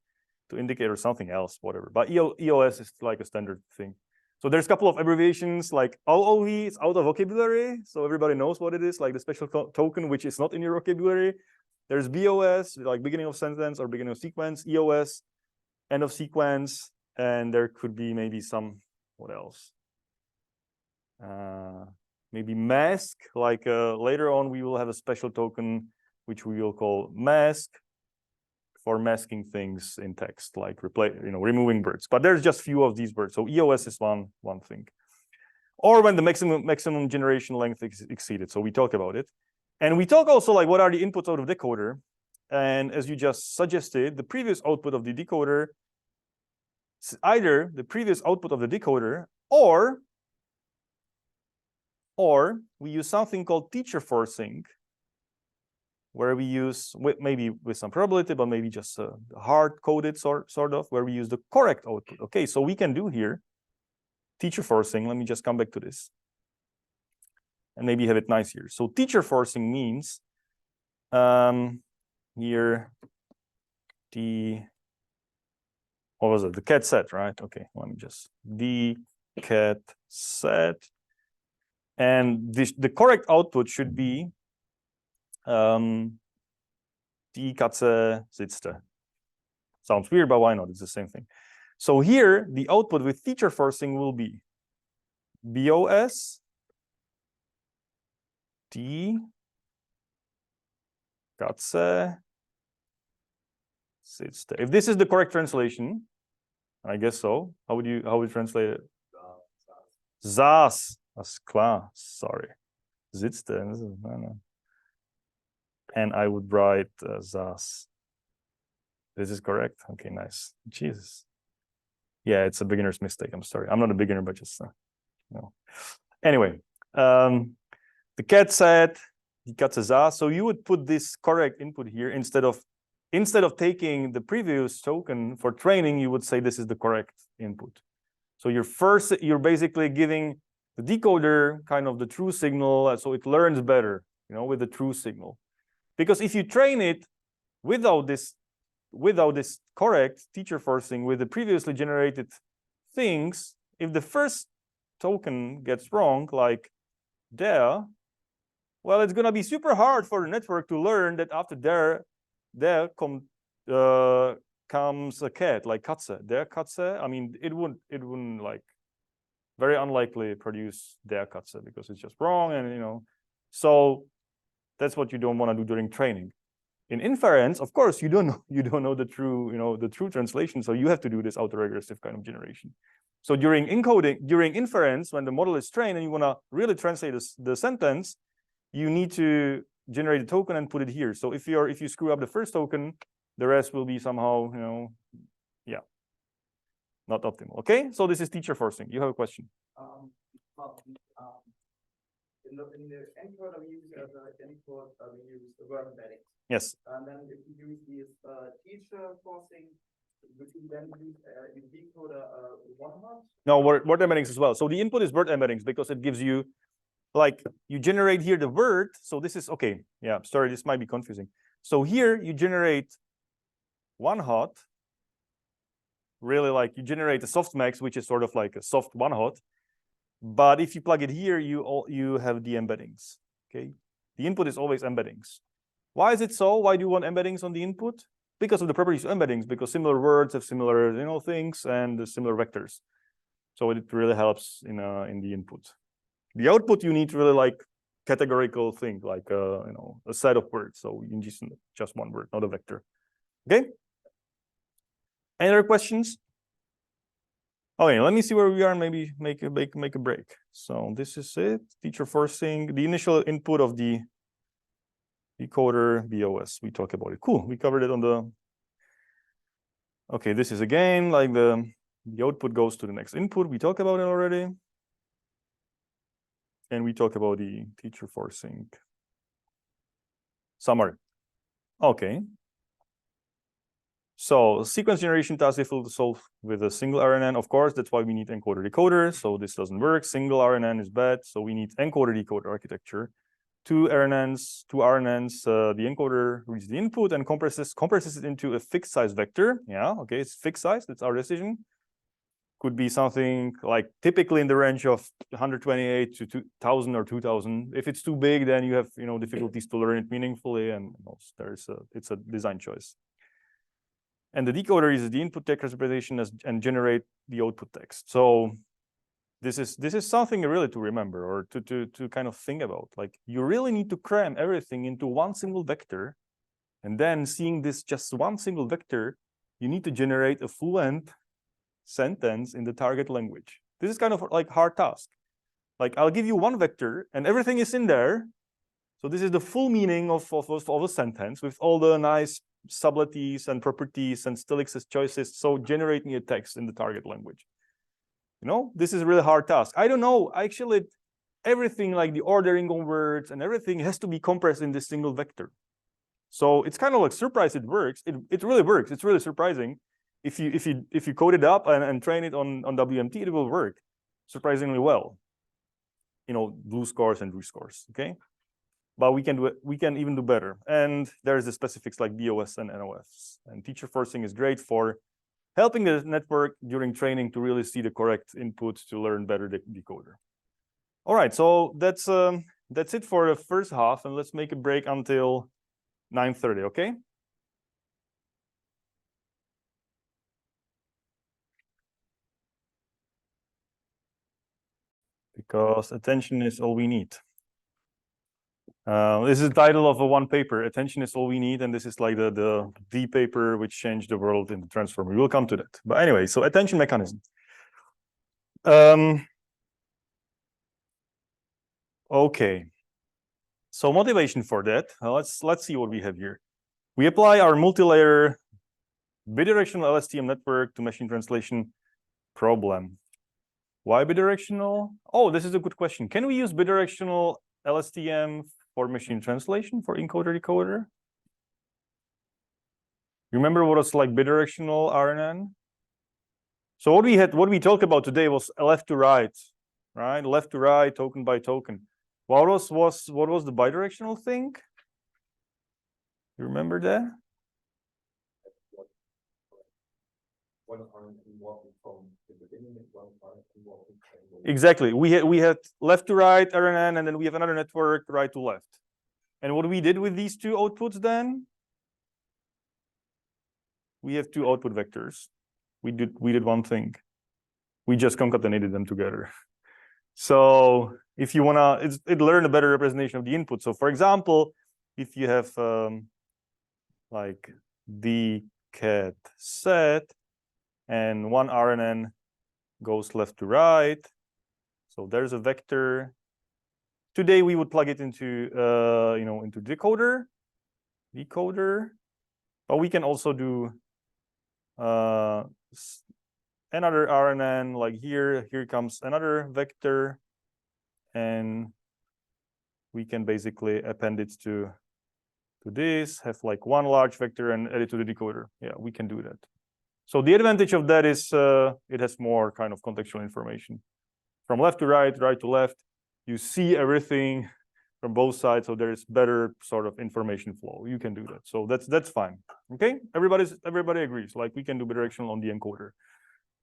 to indicate or something else, whatever. But EOS is like a standard thing. So there's a couple of abbreviations like OOV is out of vocabulary. So everybody knows what it is, like the special token, which is not in your vocabulary. There's BOS, like beginning of sentence or beginning of sequence, EOS, end of sequence. And there could be maybe some, what else? Maybe mask, like later on we will have a special token, which we will call mask for masking things in text, like removing words. But there's just few of these words. So EOS is one thing. Or when the maximum generation length is exceeded. So we talk about it. And we talk also like what are the inputs out of decoder. And as you just suggested, the previous output of the decoder, either the previous output of the decoder or we use something called teacher forcing, where we use maybe with some probability, but maybe just hard-coded sort of, where we use the correct output. Okay, so we can do here teacher forcing. Let me just come back to this and maybe have it nice here. So teacher forcing means here what was it? The cat set, right? Okay, let me just the cat set, and the correct output should be die Katze sitzte. Sounds weird, but why not? It's the same thing. So here, the output with teacher forcing will be BOS die Katze sitzte. If this is the correct translation, I guess so. How would you translate it? Saß. That's klar. Sorry. Sitzte. And I would write saß. This is correct. Okay, nice. Jesus. Yeah, it's a beginner's mistake. I'm sorry. I'm not a beginner, but just no. Anyway, the cat said, die Katze saß. So you would put this correct input here instead of taking the previous token for training. You would say this is the correct input. So you're basically giving the decoder kind of the true signal, so it learns better, with the true signal. Because if you train it without this correct teacher forcing with the previously generated things, if the first token gets wrong, like there, well, it's going to be super hard for the network to learn that after there comes a cat, like Katze. Der Katze, I mean, it wouldn't like very unlikely produce der Katze because it's just wrong, and so that's what you don't want to do during training. In inference, of course, you don't know the true translation, so you have to do this autoregressive kind of generation. So during inference, when the model is trained and you want to really translate the sentence, you need to generate a token and put it here. So if you screw up the first token, the rest will be somehow, not optimal. Okay, so this is teacher forcing. You have a question? In the encoder we use as an input, we use the word embedding. Yes. And then if you use this teacher forcing, would you then use in decoder one hot? No, word embeddings as well. So the input is word embeddings because it gives you, like, you generate here the word. So this is okay. Yeah, sorry, this might be confusing. So here you generate one hot. Really, like, you generate a softmax, which is sort of like a soft one hot. But if you plug it here, you have the embeddings. Okay, the input is always embeddings. Why is it so? Why do you want embeddings on the input? Because of the properties of embeddings. Because similar words have similar things and similar vectors. So it really helps in the input. The output you need really like categorical thing, like a set of words. So you need just one word, not a vector. Okay. Any other questions? Okay, let me see where we are. Maybe make a break. So this is it. Teacher forcing, the initial input of the decoder BOS. We talked about it. Cool. We covered it on the. Okay, this is again like the output goes to the next input. We talked about it already. And we talked about the teacher forcing summary. Okay. So sequence generation task difficult to solve with a single RNN. Of course, that's why we need encoder-decoder. So this doesn't work. Single RNN is bad. So we need encoder-decoder architecture. Two RNNs. The encoder reads the input and compresses it into a fixed size vector. Yeah, okay, it's fixed size. That's our decision. Could be something like typically in the range of 128 to 2000 or 2000. If it's too big, then you have difficulties to learn it meaningfully, and it's a design choice. And the decoder uses the input text representation and generate the output text. So this is something really to remember or to kind of think about. Like, you really need to cram everything into one single vector, and then seeing this just one single vector, you need to generate a full-length sentence in the target language. This is kind of like hard task. Like, I'll give you one vector and everything is in there. So this is the full meaning of a sentence with all the nice subtleties and properties and stylics choices. So generate me a text in the target language. This is a really hard task. I don't know. Actually, everything like the ordering on words and everything has to be compressed in this single vector. So it's kind of like surprise it works. It really works. It's really surprising. If you code it up and train it on WMT, it will work surprisingly well. Blue scores and rouge scores. Okay. But we can even do better. And there's the specifics like BOS and NOFs. And teacher forcing is great for helping the network during training to really see the correct input to learn better the decoder. All right, so that's it for the first half, and let's make a break until 9:30, okay? Because attention is all we need. This is the title of a one paper. Attention is all we need, and this is like the paper which changed the world in the transformer. We will come to that. But anyway, so attention mechanism. Okay. So motivation for that. Let's see what we have here. We apply our multi-layer bidirectional LSTM network to machine translation problem. Why bidirectional? Oh, this is a good question. Can we use bidirectional LSTM for machine translation for encoder-decoder? Remember what was like bidirectional RNN? So what we talked about today was left to right, right? Left to right, token by token. What was the bidirectional thing? You remember that? Exactly. We had left to right RNN, and then we have another network right to left. And what we did with these two outputs then? We have two output vectors. We did one thing. We just concatenated them together. So if you wanna, it learn a better representation of the input. So for example, if you have like dcat set, and one RNN goes left to right. So there's a vector. Today we would plug it into into decoder, but we can also do another RNN, like here comes another vector, and we can basically append it to this, have like one large vector and add it to the decoder. Yeah, we can do that. So the advantage of that is it has more kind of contextual information. From left to right, right to left, you see everything from both sides, so there's better sort of information flow. You can do that. So that's fine. Okay, everybody agrees. Like we can do bidirectional on the encoder.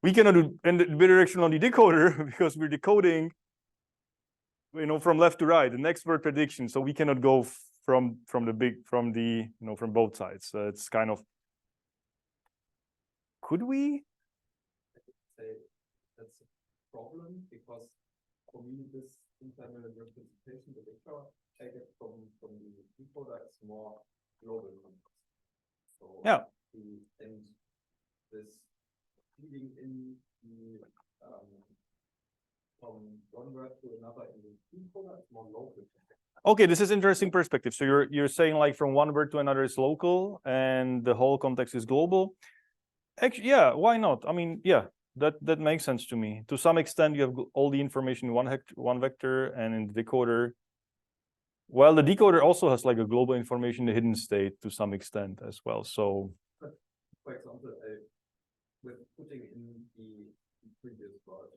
We cannot do bidirectional on the decoder because we're decoding, from left to right, the next word prediction. So we cannot go from both sides. It's kind of. Could we? I could say that's a problem because for me this internal representation, the vector I get from the decoder is more global context. So yeah. And this feeding in the from one word to another in the decoder is more local. Okay, this is interesting perspective. So you're saying like from one word to another is local and the whole context is global. Actually, yeah, why not? I mean, yeah, that makes sense to me. To some extent, you have all the information in one vector, and in the decoder. Well, the decoder also has like a global information, the hidden state to some extent as well. So, for example, with putting in the previous word,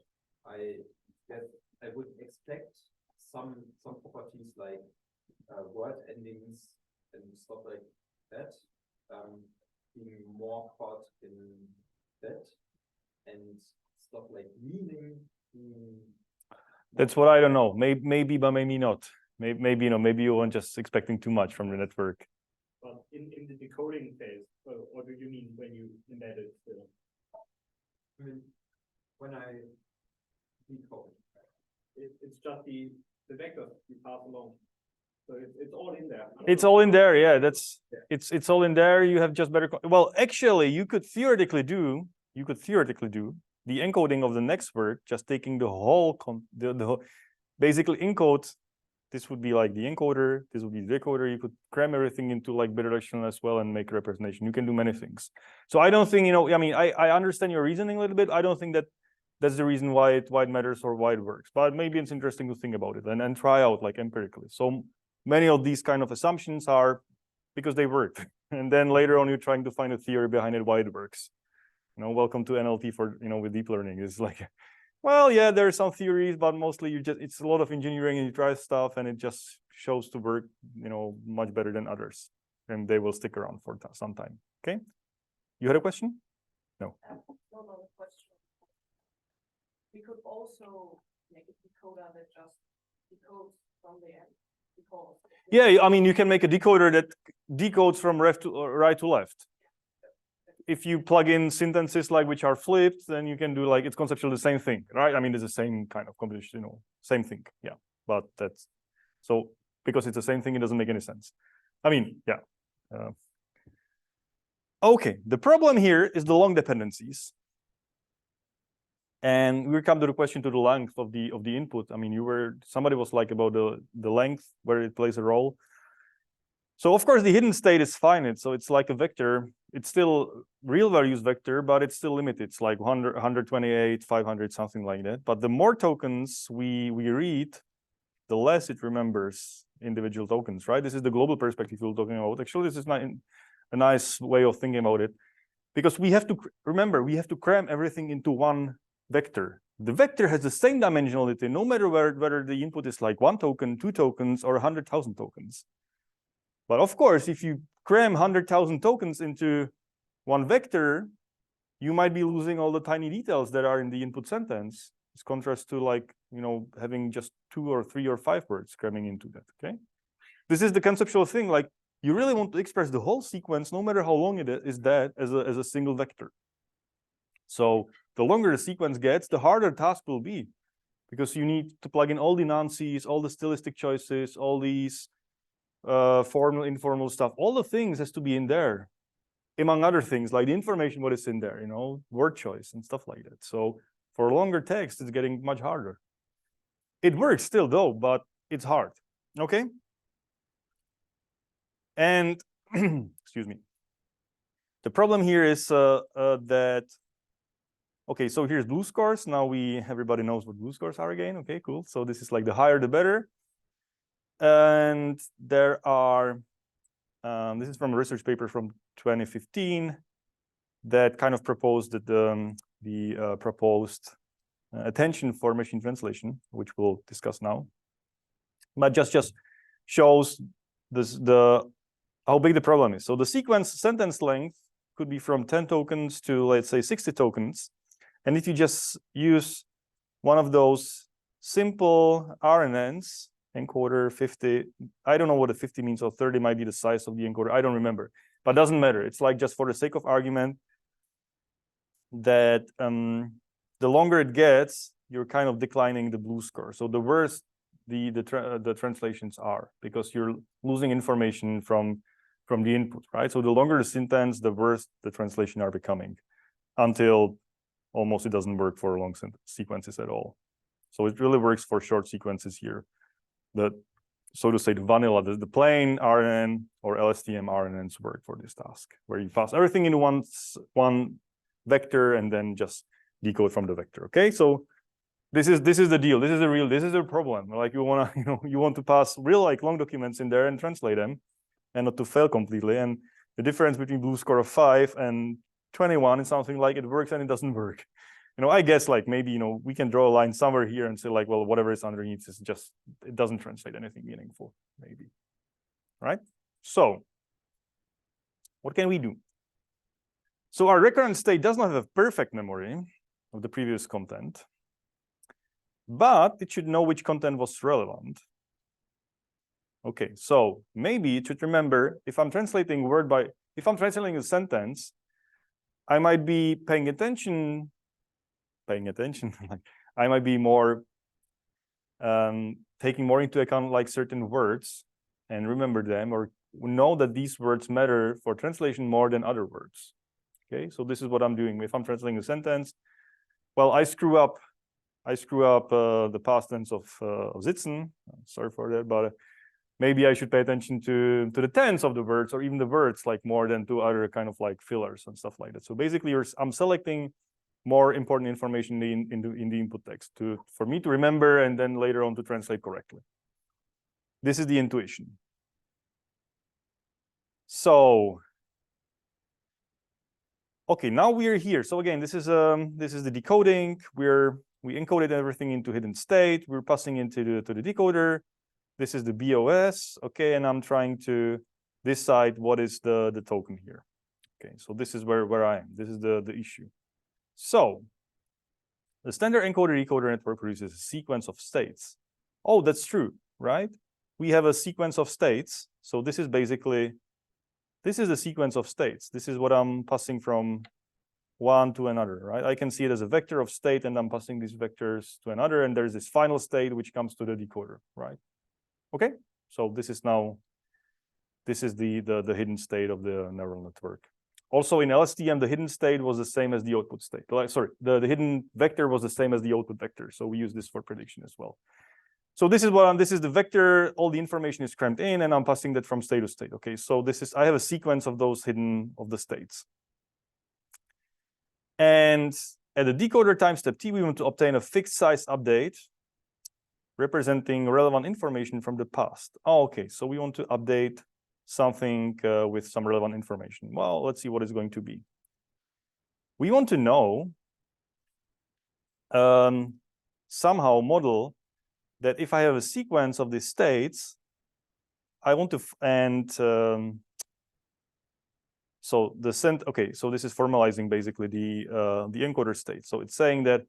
I guess I would expect some properties like word endings and stuff like that. Being more caught in that, and stuff like meaning. That's what I don't know. Maybe, but maybe not. Maybe maybe you weren't just expecting too much from the network. But in the decoding phase, what do you mean when you embed it? I mean, when I decode, it's just the vector you pass along. So it's all in there. It's all in there, yeah. It's all in there. You have just better. Well, actually, you could theoretically do the encoding of the next word, just taking the whole basically encode. This would be like the encoder. This would be the decoder. You could cram everything into like bidirectional as well and make a representation. You can do many things. So I don't think I mean, I understand your reasoning a little bit. I don't think that's the reason why it matters or why it works. But maybe it's interesting to think about it and try out like empirically. So many of these kind of assumptions are because they work. And then later on, you're trying to find a theory behind it, why it works. Welcome to NLP for, with deep learning. It's like, well, yeah, there are some theories, but mostly it's a lot of engineering and you try stuff and it just shows to work, much better than others. And they will stick around for some time. Okay. You had a question? No. No question. We could also make a decoder that just decodes from the end. Yeah, I mean, you can make a decoder that decodes from right to left. If you plug in sentences like which are flipped, then you can do like it's conceptually the same thing, right? I mean, it's the same kind of computation, same thing. Yeah, but that's so because it's the same thing, it doesn't make any sense. I mean, yeah. Okay, the problem here is the long dependencies. And we come to the question to the length of the input. I mean, somebody was like about the length where it plays a role. So of course the hidden state is finite. So it's like a vector. It's still real values vector, but it's still limited. It's like 100, 128, 500, something like that. But the more tokens we read, the less it remembers individual tokens, right? This is the global perspective we were talking about. Actually, this is a nice way of thinking about it, because we have to remember, we have to cram everything into one vector. The vector has the same dimensionality, no matter whether the input is like 1 token, 2 tokens, or 100,000 tokens. But of course, if you cram 100,000 tokens into one vector, you might be losing all the tiny details that are in the input sentence. It's contrast to like, having just 2 or 3 or 5 words cramming into that, okay? This is the conceptual thing, like you really want to express the whole sequence, no matter how long it is, that as a single vector. So the longer the sequence gets, the harder the task will be, because you need to plug in all the nonces, all the stylistic choices, all these formal, informal stuff. All the things has to be in there. among other things, like the information, what is in there, you know, word choice and stuff like that. So for longer text, it's getting much harder. It works still though, but it's hard. Okay. And excuse me. The problem here is that, okay, so here's blue scores. Now everybody knows what blue scores are again. Okay, cool. So this is like the higher the better. And there are, this is from a research paper from 2015 that kind of proposed that the proposed attention for machine translation, which we'll discuss now. But just shows this, how big the problem is. So the sequence sentence length could be from 10 tokens to, let's say, 60 tokens. And if you just use one of those simple RNNs, encoder 50, I don't know what a 50 means, or 30 might be the size of the encoder, I don't remember, but doesn't matter. It's like, just for the sake of argument, that the longer it gets, you're kind of declining the blue score. So the worse the translations are, because you're losing information from the input, right? So the longer the sentence, the worse the translation are becoming, until almost it doesn't work for long sequences at all. So it really works for short sequences here. That, so to say, the vanilla, the plain RNN or LSTM RNNs work for this task, where you pass everything in one vector and then just decode from the vector. Okay, so this is the deal. This is the problem. Like, you wanna, you want to pass real, like, long documents in there and translate them, and not to fail completely. And the difference between blue score of 5 and 21 is something like it works and it doesn't work. I guess, like, maybe, we can draw a line somewhere here and say, like, well, whatever is underneath is just, it doesn't translate anything meaningful, maybe. Right? So what can we do? So our recurrent state does not have a perfect memory of the previous content, but it should know which content was relevant. Okay, so maybe it should remember, if I'm translating a sentence, I might be paying attention, I might be more taking more into account, like, certain words and remember them, or know that these words matter for translation more than other words. Okay, so this is what I'm doing. If I'm translating a sentence, well, I screw up the past tense of sitzen. Sorry for that, but maybe I should pay attention to the tense of the words, or even the words, like, more than to other kind of, like, fillers and stuff like that. So basically, I'm selecting more important information in the input text for me to remember, and then later on to translate correctly. This is the intuition. So, okay, now we are here. So again, this is the decoding. We encoded everything into hidden state. We're passing into the decoder. This is the BOS. Okay, and I'm trying to decide what is the token here. Okay, so this is where I am. This is the issue. So the standard encoder-decoder network produces a sequence of states. Oh, that's true, right? We have a sequence of states. So this is a sequence of states. This is what I'm passing from one to another, right? I can see it as a vector of state, and I'm passing these vectors to another, and there's this final state which comes to the decoder, right? Okay, so this is the hidden state of the neural network. Also in LSTM, the hidden state was the same as the output state. Sorry, the hidden vector was the same as the output vector. So we use this for prediction as well. So this is the vector. All the information is crammed in, and I'm passing that from state to state. Okay, so I have a sequence of those the states. And at the decoder time step T, we want to obtain a fixed size update representing relevant information from the past. Oh, okay, so we want to update something with some relevant information. Well, let's see what it's going to be. We want to know somehow model that if I have a sequence of these states, I want to so so this is formalizing basically the encoder state. So it's saying that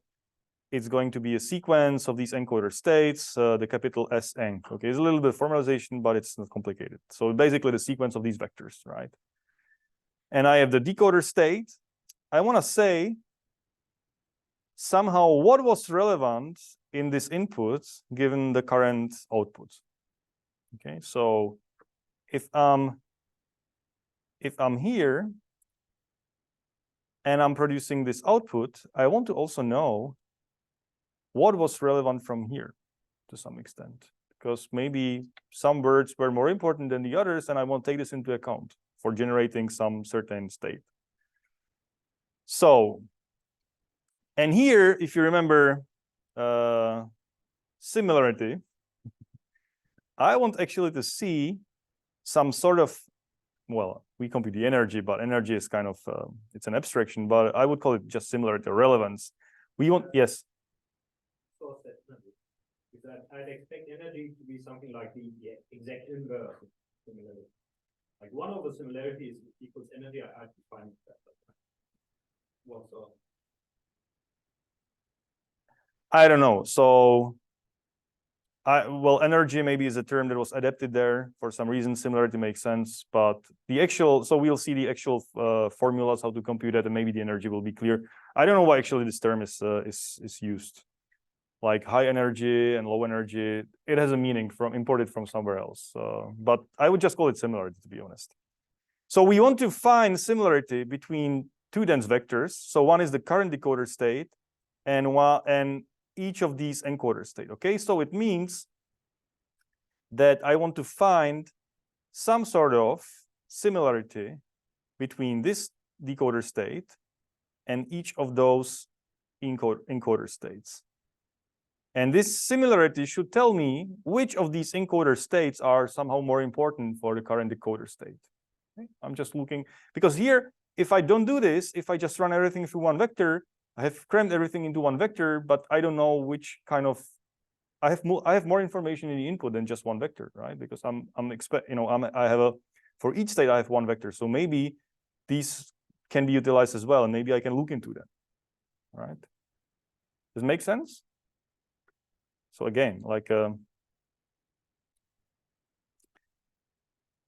it's going to be a sequence of these encoder states, the capital S enc. Okay, it's a little bit of formalization, but it's not complicated. So basically the sequence of these vectors, right? And I have the decoder state. I want to say somehow what was relevant in this input given the current output. Okay, so if I'm here, and I'm producing this output, I want to also know what was relevant from here to some extent, because maybe some words were more important than the others, and I want to take this into account for generating some certain state. So, and here, if you remember similarity, I want actually to see some sort of, well, we compute the energy, but energy is kind of, it's an abstraction, but I would call it just similarity or relevance. We want, yes? So that I'd expect energy to be something like the exact inverse of similarity. Like 1 over similarity is equals energy. I define that. What's up? I don't know. So, well, energy maybe is a term that was adapted there for some reason. Similarity makes sense, but the actual, so we'll see the actual formulas how to compute that, and maybe the energy will be clear. I don't know why actually this term is used. Like high energy and low energy, it has a meaning from imported from somewhere else. But I would just call it similarity, to be honest. So we want to find similarity between 2 dense vectors. So one is the current decoder state, and each of these encoder state. Okay, so it means that I want to find some sort of similarity between this decoder state and each of those encoder states. And this similarity should tell me which of these encoder states are somehow more important for the current decoder state. Okay? I'm just looking, because here, if I don't do this, if I just run everything through one vector, I have crammed everything into one vector, but I don't know which kind of, I have more information in the input than just one vector, right? Because I have for each state I have one vector. So maybe these can be utilized as well, and maybe I can look into them, right? Does it make sense? So again, like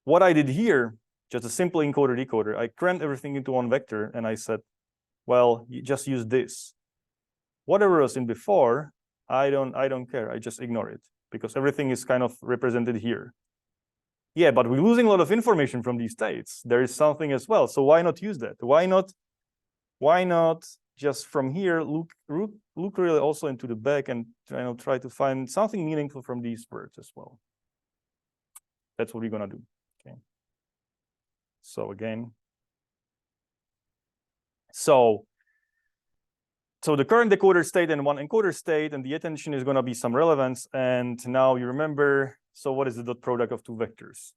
what I did here, just a simple encoder-decoder, I crammed everything into one vector, and I said, well, you just use this. Whatever was in before, I don't care. I just ignore it because everything is kind of represented here. Yeah, but we're losing a lot of information from these states. There is something as well. So why not use that? Why not just from here look really also into the back and try to find something meaningful from these words as well. That's what we're gonna do. Okay. So again, so the current decoder state and one encoder state, and the attention is gonna be some relevance. And now you remember. So what is the dot product of 2 vectors?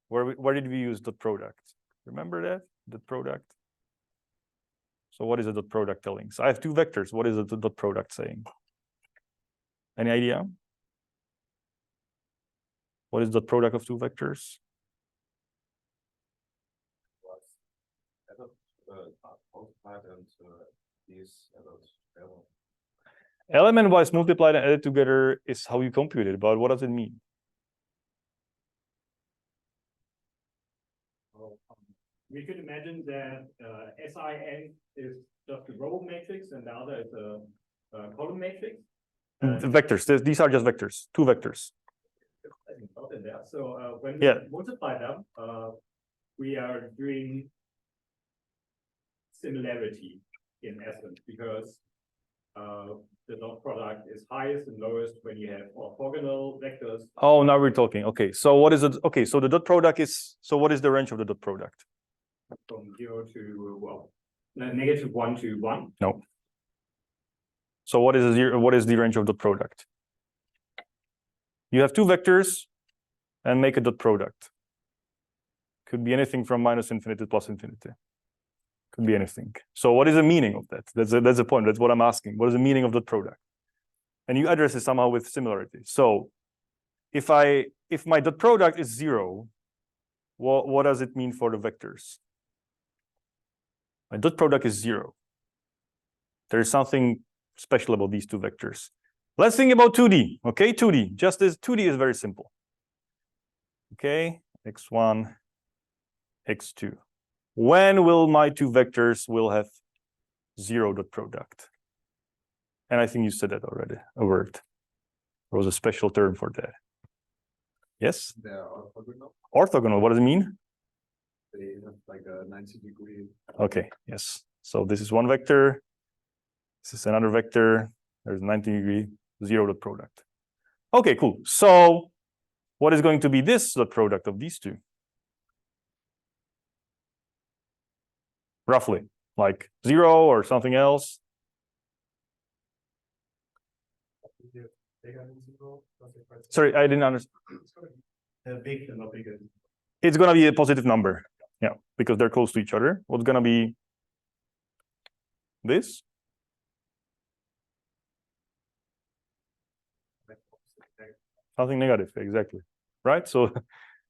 Where did we use dot product? Remember that dot product. So what is the dot product telling? So I have 2 vectors. What is the dot product saying? Any idea? What is the product of 2 vectors? Element-wise multiplied and added together is how you compute it, but what does it mean? We could imagine that SIN is just a row matrix and the other is a column matrix. The vectors, these are just vectors, 2 vectors. Not in there. So when we multiply them, we are doing similarity in essence, because the dot product is highest and lowest when you have orthogonal vectors. Oh, now we're talking. Okay, so what is it? Okay, so the dot product is, so what is the range of the dot product? From 0 to, well, -1 to 1. No. So what is the range of dot product? You have 2 vectors and make a dot product. Could be anything from -infinity to +infinity. Could be anything. So what is the meaning of that? That's the point. That's what I'm asking. What is the meaning of dot product? And you address it somehow with similarity. So if my dot product is 0, what does it mean for the vectors? My dot product is 0. There is something special about these 2 vectors. Let's think about 2D. Okay, 2D. Just as 2D is very simple. Okay, x1, x2. When will my 2 vectors will have 0 dot product? And I think you said that already, a word. There was a special term for that. Yes? They are orthogonal. Orthogonal, what does it mean? they have like a 90-degree. Okay, yes. So this is one vector. This is another vector. There's 90-degree zero dot product. Okay, cool. So what is going to be this dot product of these two? Roughly, like 0 or something else. Sorry, I didn't understand. Big and not bigger. It's going to be a positive number. Yeah, because they're close to each other. What's going to be this? Something negative, exactly. Right? So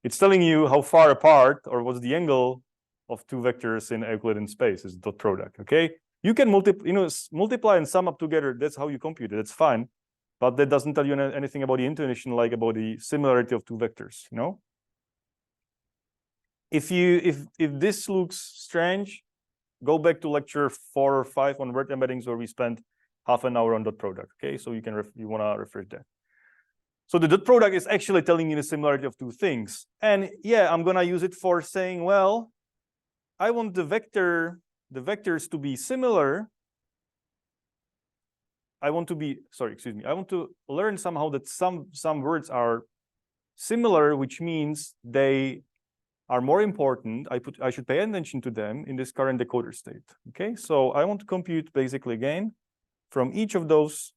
it's telling you how far apart or what's the angle of two vectors in Euclidean space is dot product. Okay. You can multiply and sum up together. That's how you compute it. That's fine. But that doesn't tell you anything about the intuition, like about the similarity of two vectors, you know? If this looks strange, go back to lecture 4 or 5 on word embeddings where we spent half an hour on dot product. Okay, so you want to refresh that. So the dot product is actually telling you the similarity of two things. And yeah, I'm gonna use it for saying, well, I want the vectors to be similar. I want to learn somehow that some words are similar, which means they are more important. I should pay attention to them in this current decoder state. Okay, so I want to compute basically again from each of those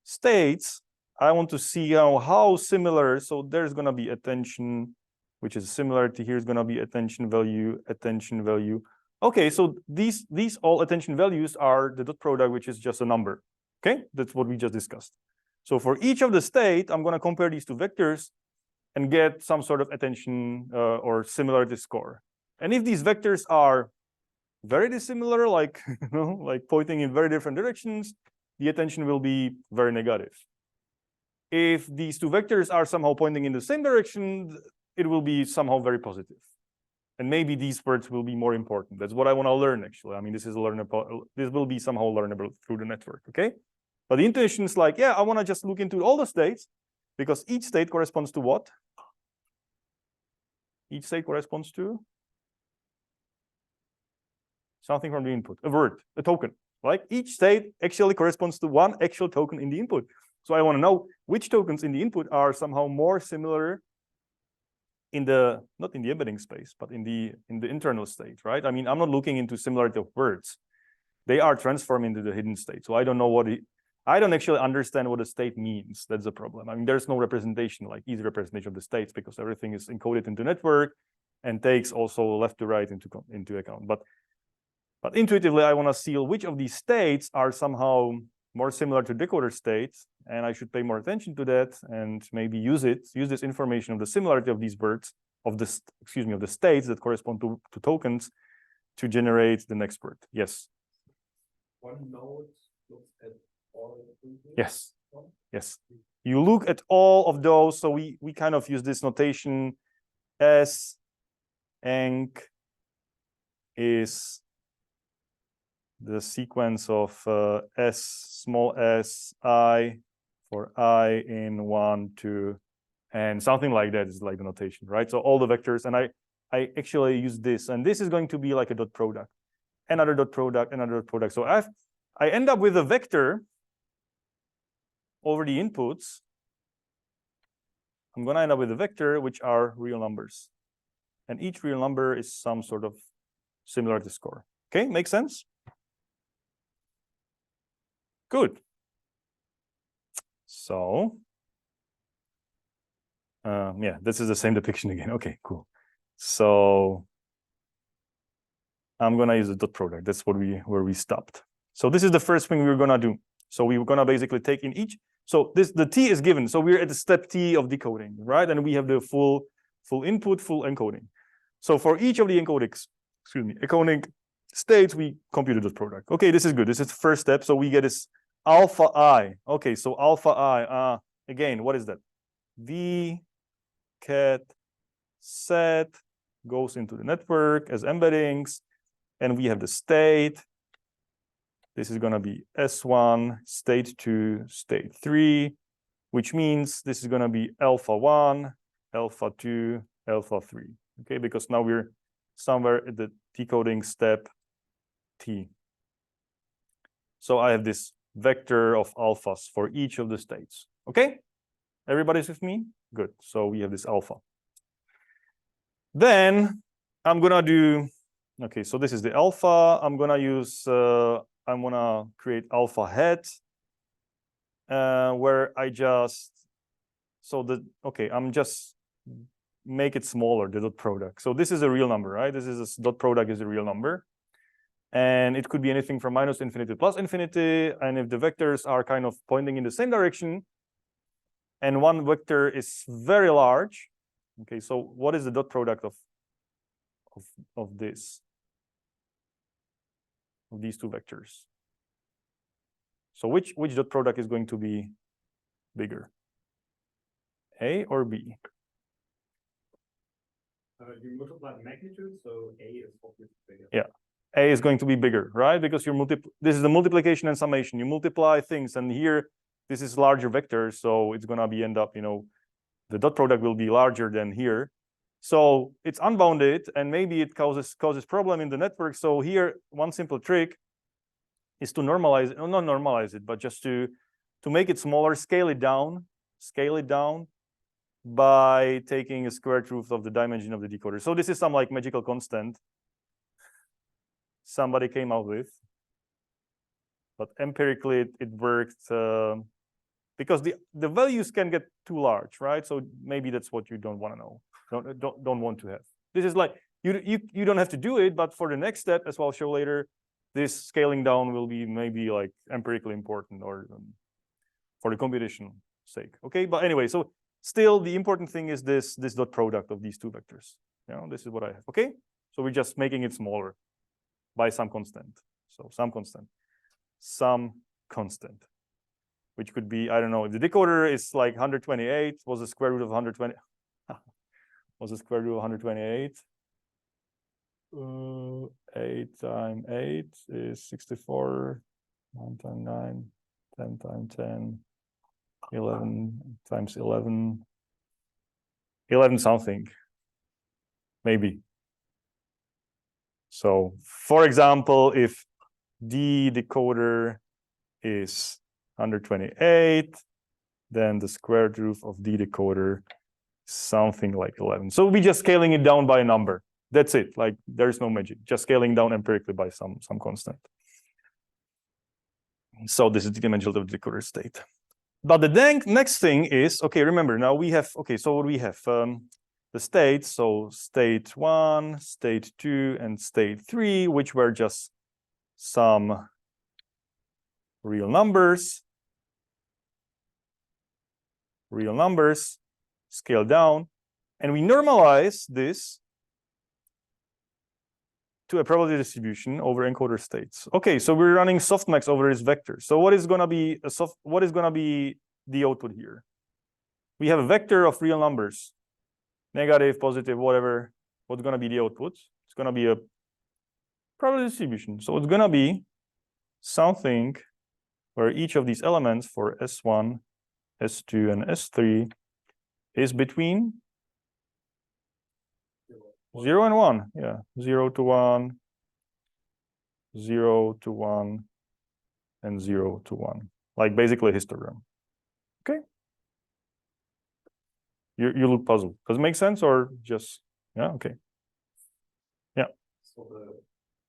states. I want to see how similar. So there's going to be attention, which is similarity. Here's going to be attention value. Okay, so these all attention values are the dot product, which is just a number. Okay, that's what we just discussed. So for each of the state, I'm going to compare these two vectors and get some sort of attention or similarity score. And if these vectors are very dissimilar, like like pointing in very different directions, the attention will be very negative. If these two vectors are somehow pointing in the same direction, it will be somehow very positive. And maybe these words will be more important. That's what I want to learn, actually. I mean, this will be somehow learnable through the network, okay? But the intuition is like, yeah, I want to just look into all the states, because each state corresponds to what? Each state corresponds to something from the input, a word, a token. Like each state actually corresponds to one actual token in the input. So I want to know which tokens in the input are somehow more similar in the, not in the embedding space, but in the internal state, right? I mean, I'm not looking into similarity of words. They are transformed into the hidden state. So I don't know I don't actually understand what a state means. That's the problem. I mean, there's no representation, like easy representation of the states, because everything is encoded into network and takes also left to right into account. But intuitively, I want to see which of these states are somehow more similar to decoder states, and I should pay more attention to that and maybe use this information of the similarity of these words, of the states that correspond to tokens to generate the next word. Yes. One node looks at all. Yes. Yes. You look at all of those. So we kind of use this notation. S enc is the sequence of small s I for I in 1, 2, and something like that is like the notation, right? So all the vectors, and I actually use this, and this is going to be like a dot product, another dot product, another dot product. So I end up with a vector over the inputs. I'm going to end up with a vector which are real numbers, and each real number is some sort of similarity score. Okay, makes sense? Good. So yeah, this is the same depiction again. Okay, cool. So I'm gonna use the dot product. That's where we stopped. So this is the first thing we're gonna do. So we're gonna basically take in each. So the T is given. So we're at the step T of decoding, right? And we have the full input, full encoding. So for each of the encoding states, we compute the dot product. Okay, this is good. This is the first step. So we get this alpha I. Okay, so alpha I. Again, what is that? V cat set goes into the network as embeddings, and we have the state. This is going to be S1, state 2, state 3, which means this is going to be alpha 1, alpha 2, alpha 3. Okay, because now we're somewhere at the decoding step T. So I have this vector of alphas for each of the states. Okay, everybody's with me? Good. So we have this alpha. Then I'm gonna do, okay, so this is the alpha. I'm gonna use, I'm gonna create alpha head, where I just, so the, okay, I'm just make it smaller, the dot product. So this is a real number, right? This is a dot product is a real number. And it could be anything from minus infinity to plus infinity. And if the vectors are kind of pointing in the same direction, and one vector is very large, okay, so what is the dot product of this? Of these two vectors? So which dot product is going to be bigger? A or B? You multiply the magnitude, so A is obviously bigger. Yeah. A is going to be bigger, right? Because you're this is the multiplication and summation. You multiply things, and here this is larger vector, so it's gonna be end up, you know, the dot product will be larger than here. So it's unbounded, and maybe it causes problem in the network. So here, one simple trick is to normalize it, not normalize it, but just to make it smaller, scale it down by taking a square root of the dimension of the decoder. So this is some like magical constant somebody came out with, but empirically it worked because the values can get too large, right? So maybe that's what you don't want to know, don't want to have. This is like you don't have to do it, but for the next step, as I'll show later, this scaling down will be maybe like empirically important or for the computation sake. Okay, but anyway, so still the important thing is this dot product of these two vectors. You know, this is what I have. Okay, so we're just making it smaller by some constant. So some constant, which could be, I don't know, if the decoder is like 128, was the square root of 120? Was the square root of 128? 8 times 8 is 64. 9 times 9, 10 times 10, 11 times 11, 11 something, maybe. So, for example, if the decoder is 128, then the square root of the decoder is something like 11. So we're just scaling it down by a number. That's it. Like there's no magic. Just scaling down empirically by some constant. So this is the dimension of the decoder state. But the next thing is, okay, remember now we have, okay, so what we have? The states, so state 1, state 2, and state 3, which were just some real numbers, scaled down, and we normalize this to a probability distribution over encoder states. Okay, so we're running softmax over this vector. So what is gonna be the output here? We have a vector of real numbers. Negative, positive, whatever. What's going to be the output? It's going to be a probability distribution. So it's going to be something where each of these elements for S1, S2, and S3 is between 0 and 1. Yeah, 0 to 1, 0 to 1, and 0 to 1. Like basically a histogram. Okay. You look puzzled. Does it make sense or just, yeah, okay. Yeah. So the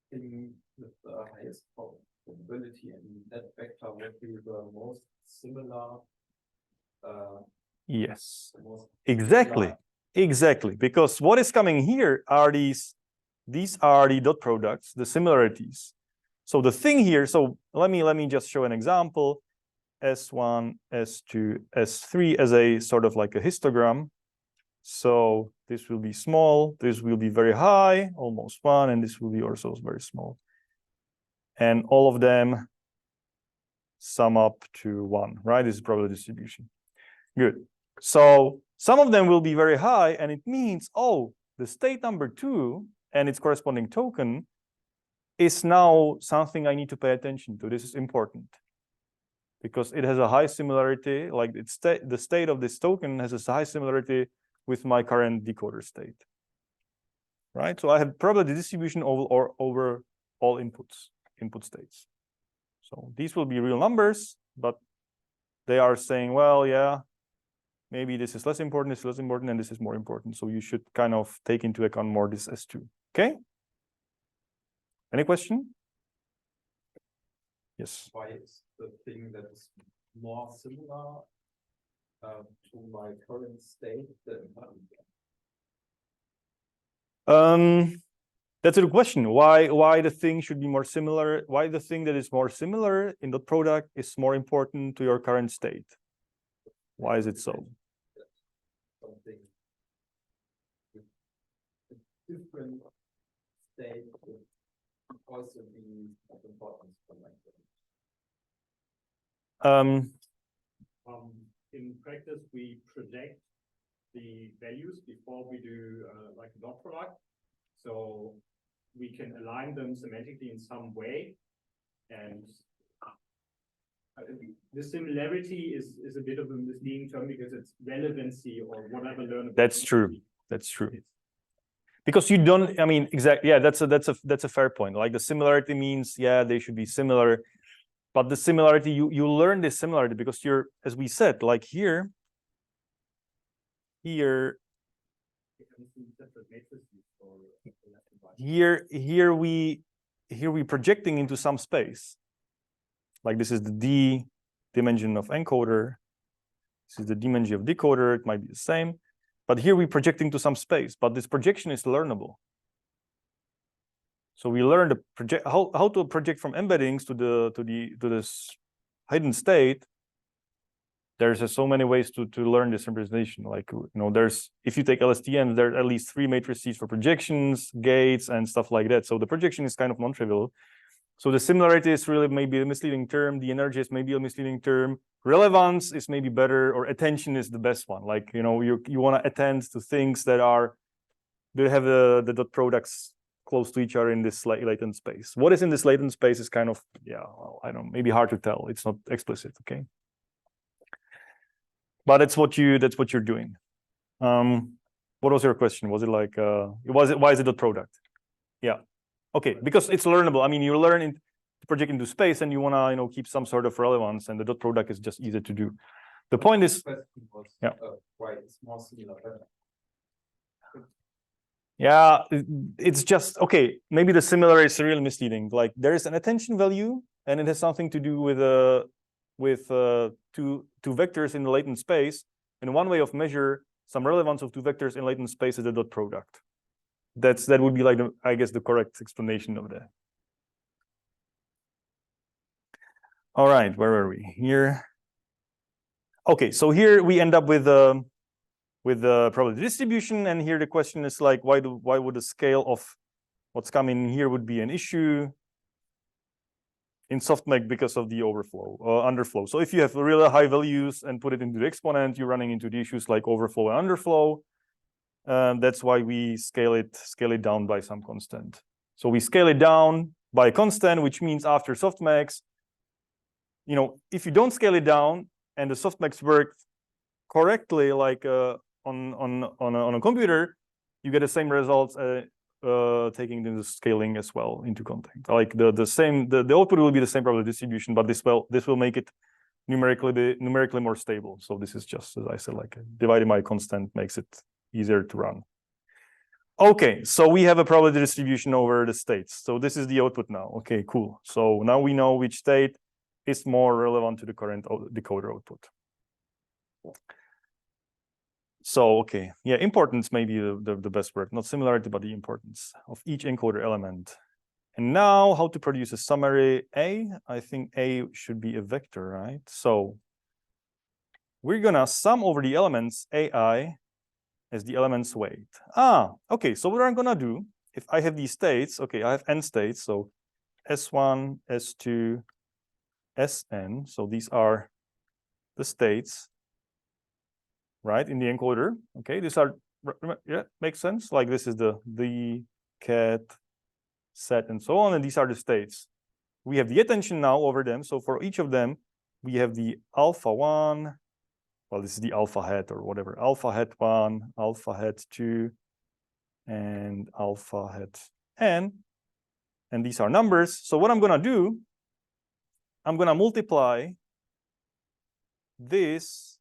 thing with the highest probability in that vector would be the most similar. Yes, Most exactly. similar. Exactly. Because what is coming here are these are the dot products, the similarities. So the thing here, so let me just show an example. S1, S2, S3 as a sort of like a histogram. So this will be small, this will be very high, almost 1, and this will be also very small. And all of them sum up to 1, right? This is probability distribution. Good. So some of them will be very high, and it means, oh, the state number 2 and its corresponding token is now something I need to pay attention to. This is important, because it has a high similarity, like the state of this token has a high similarity with my current decoder state, right? So I have probability distribution over all input states. So these will be real numbers, but they are saying, well, yeah, maybe this is less important, this is less important, and this is more important. So you should kind of take into account more this S2. Okay? Any question? Yes. Why is the thing that is more similar to my current state than That's a good question. Why the thing should be more similar? Why the thing that is more similar in the product is more important to your current state? Why is it so? something with a different state would also be of importance for my current. In practice, we project the values before we do like a dot product. So we can align them semantically in some way. And the similarity is a bit of a misleading term because it's relevancy or whatever learnable. That's true. That's true. Because you don't, I mean, exactly. Yeah, that's a fair point. Like the similarity means, yeah, they should be similar. But the similarity, you learn this similarity because you're, as we said, like here we projecting into some space. Like this is the D dimension of encoder. This is the dimension of decoder. It might be the same, but here we projecting to some space. But this projection is learnable. So we learn to project how to project from embeddings to this hidden state. There's so many ways to learn this representation. Like, you know, there's, if you take LSTM, there are at least 3 matrices for projections, gates, and stuff like that. So the projection is kind of non-trivial. So the similarity is really maybe a misleading term. The energy is maybe a misleading term. Relevance is maybe better, or attention is the best one. Like, you know, you want to attend to things that have the dot products close to each other in this latent space. What is in this latent space is kind of, yeah, well, I don't know, maybe hard to tell. It's not explicit, okay? But that's what you're doing. What was your question? Was it like why is it a product? Yeah. Okay, because it's learnable. I mean, you learn to project into space and you want to, you know, keep some sort of relevance, and the dot product is just easy to do. The point is, yeah. Why it's more similar. Yeah, it's just okay. Maybe the similar is really misleading. Like there is an attention value, and it has something to do with two vectors in the latent space. And one way of measure some relevance of two vectors in latent space is the dot product. That would be like I guess the correct explanation of that. All right, where were we here? Okay, so here we end up with the probability distribution, and here the question is like, why would the scale of what's coming here would be an issue in softmax because of the overflow underflow. So if you have really high values and put it into the exponent, you're running into the issues like overflow and underflow. That's why we scale it down by some constant. So we scale it down by a constant, which means after softmax, you know, if you don't scale it down and the softmax works correctly, like on a computer, you get the same results taking the scaling as well into context. Like the output will be the same probability distribution, but this will make it numerically more stable. So this is just, as I said, like dividing by constant makes it easier to run. Okay, so we have a probability distribution over the states. So this is the output now. Okay, cool. So now we know which state is more relevant to the current decoder output. So, okay, yeah, importance may be the best word, not similarity, but the importance of each encoder element. And now how to produce a summary A? I think A should be a vector, right? So we're gonna sum over the elements AI as the element's weight. Okay, so what I'm gonna do, if I have these states, okay, I have n states, so S1, S2, Sn, so these are the states, right, in the encoder. Okay, these are, yeah, makes sense. Like this is the cat set and so on, and these are the states. We have the attention now over them. So for each of them, we have the alpha 1, well, this is the alpha hat or whatever, alpha hat 1, alpha hat 2, and alpha hat n. And these are numbers. So what I'm going to do, I'm going to multiply this,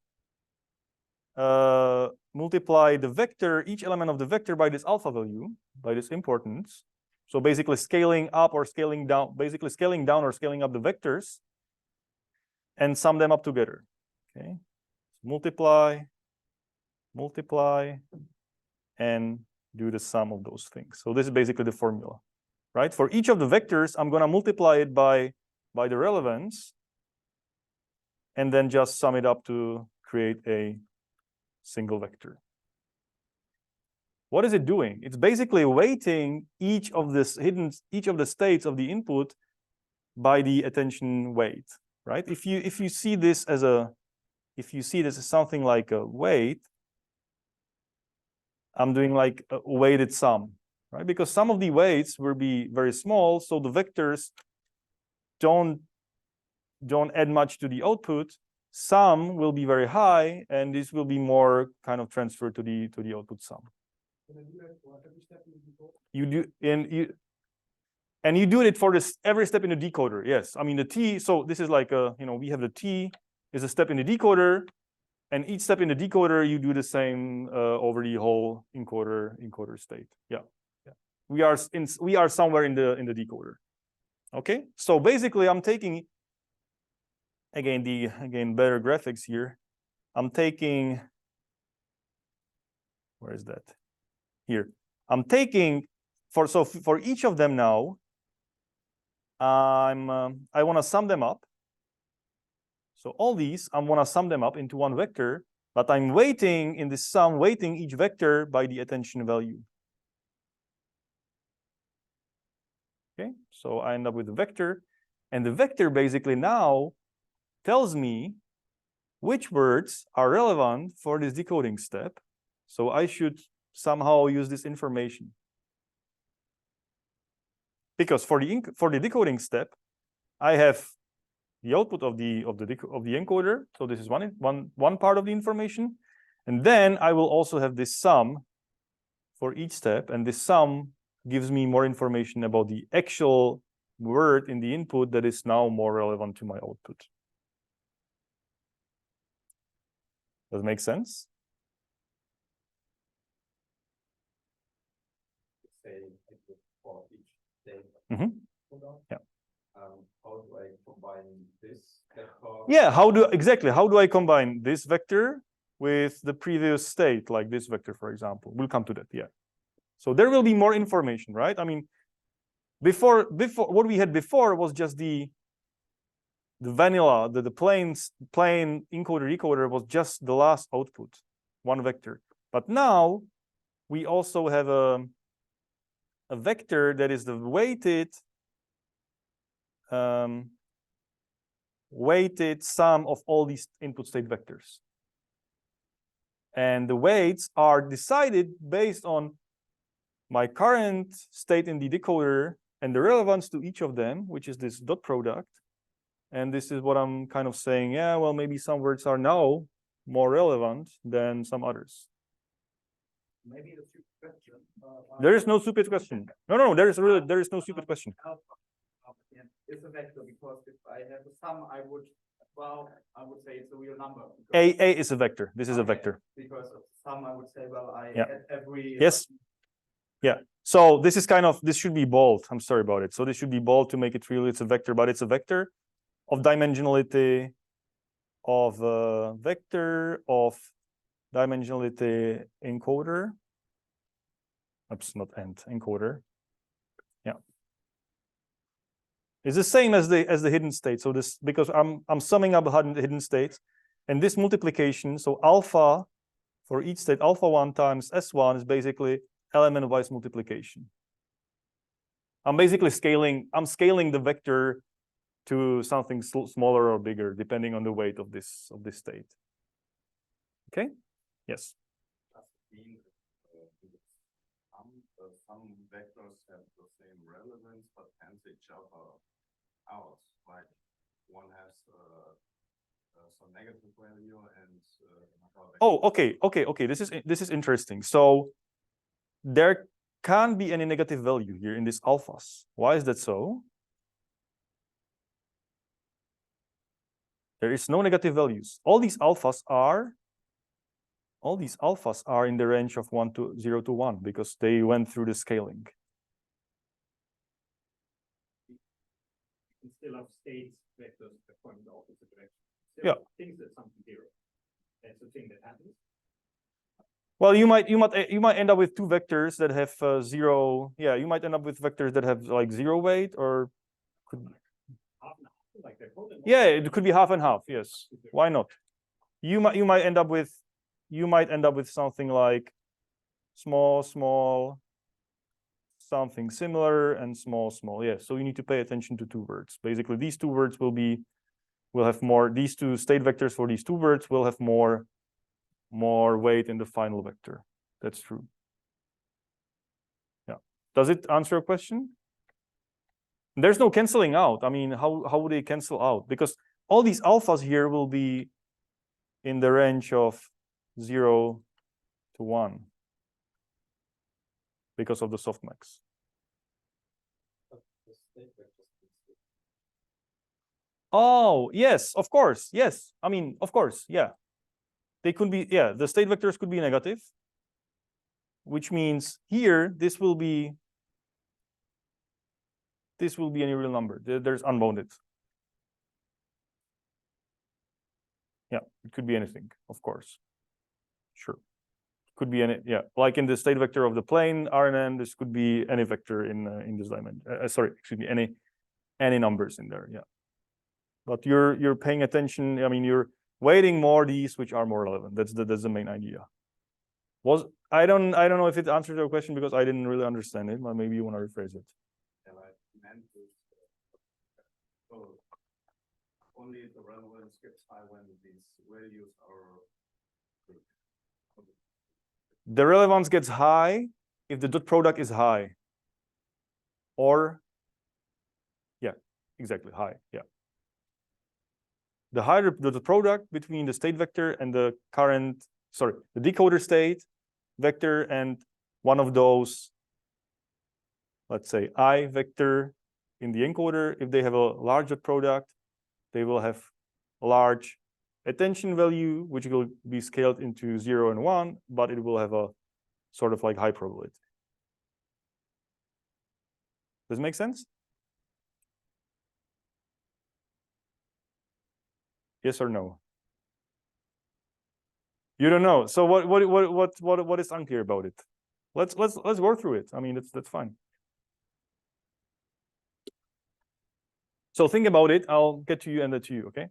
multiply the vector, each element of the vector by this alpha value, by this importance. So basically scaling up or scaling down, basically scaling down or scaling up the vectors and sum them up together. Okay. Multiply, multiply, and do the sum of those things. So this is basically the formula, right? For each of the vectors, I'm going to multiply it by the relevance and then just sum it up to create a single vector. What is it doing? It's basically weighting each of the states of the input by the attention weight, right? If you see this as something like a weight, I'm doing like a weighted sum, right? Because some of the weights will be very small, so the vectors don't add much to the output. Some will be very high, and this will be more kind of transferred to the output sum. You do, and you do it for this every step in the decoder. Yes, I mean the T. So this is like we have the T is a step in the decoder, and each step in the decoder you do the same over the whole encoder state. Yeah. We are somewhere in the decoder. Okay, so basically I'm taking again better graphics here. I'm taking, where is that? Here. I'm taking for each of them now. I want to sum them up. So all these I want to sum them up into one vector, but I'm weighting in this sum, weighting each vector by the attention value. Okay, so I end up with a vector, and the vector basically now tells me which words are relevant for this decoding step. So I should somehow use this information. Because for the decoding step, I have the output of the encoder. So this is one part of the information. And then I will also have this sum for each step, and this sum gives me more information about the actual word in the input that is now more relevant to my output. Does it make sense? Say for each day. Mm-hmm. Yeah. How do I combine this vector? Yeah, how do I combine this vector with the previous state, like this vector, for example? We'll come to that. Yeah. So there will be more information, right? I mean, before what we had before was just the vanilla, the plain encoder-decoder was just the last output, one vector. But now we also have a vector that is the weighted sum of all these input state vectors. And the weights are decided based on my current state in the decoder and the relevance to each of them, which is this dot product. And this is what I'm kind of saying, yeah, well, maybe some words are now more relevant than some others. Maybe a stupid question. There is no stupid question. No, there is no stupid question. It's a vector, because if I have a sum, I would say it's a real number. A is a vector. This is a vector. Because of sum, I would say, well, I Yeah. add every. Yes. Yeah. So this is this should be bold. I'm sorry about it. So this should be bold to make it real. It's a vector, but it's a vector of dimensionality of encoder. Oops, not encoder. Yeah. It's the same as the hidden state. So this, because I'm summing up hidden states, and this multiplication, so alpha for each state, alpha 1 times S1 is basically element-wise multiplication. I'm scaling the vector to something smaller or bigger, depending on the weight of this state. Okay? Yes. Some vectors have the same relevance, but cancel each other out. Like one has some negative value and another vector. Oh, okay. This is interesting. So there can't be any negative value here in these alphas. Why is that so? There is no negative values. All these alphas are in the range of 0 to 1 because they went through the scaling. You still have states vectors that point in the opposite direction. Still Yeah. Things that something zero. That's the thing that happens. Well, you might end up with two vectors that have zero. Yeah, you might end up with vectors that have like zero weight, or could, Half and half, like they're both in yeah, it could be half and half. Yes, why not? You might end up with something like small, something similar, and small. Yeah, so you need to pay attention to two words. Basically, these two words will have more. These two state vectors for these two words will have more weight in the final vector. That's true. Yeah. Does it answer your question? There's no canceling out. I mean, how would they cancel out? Because all these alphas here will be in the range of 0 to 1 because of the softmax. Oh, yes, of course. Yes. I mean, of course, yeah. They could be, yeah, the state vectors could be negative, which means here this will be any real number. There's unbounded. Yeah, it could be anything, of course. Sure. Could be any, yeah, like in the state vector of the plane RNN, this could be any vector in this dimension. Sorry, excuse me, any numbers in there, yeah. But you're paying attention. I mean, you're weighting more these which are more relevant. That's the main idea. I don't know if it answered your question because I didn't really understand it, but maybe you want to rephrase it. Yeah, I meant this. So only the relevance gets high when these values are big. The relevance gets high if the dot product is high. Or, yeah, exactly, high, yeah. The higher the product between the state vector and the the decoder state vector and one of those, let's say, I vector in the encoder, if they have a larger product, they will have a large attention value, which will be scaled into 0 and 1, but it will have a sort of like high probability. Does it make sense? Yes or no? You don't know. So what is unclear about it? Let's work through it. I mean, that's fine. So think about it. I'll get to you and then to you, okay?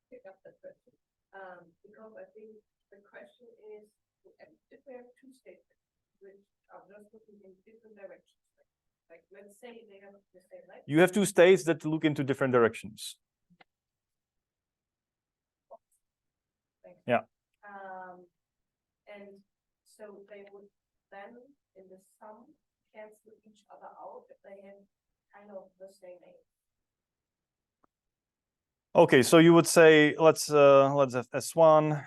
Pick up that question. Because I think the question is, if we have two statements which are just looking in different directions, like let's say they have the same length. You have two states that look into different directions. Yeah. And so they would then in the sum cancel each other out if they have kind of the same name. Okay, so you would say let's have S1,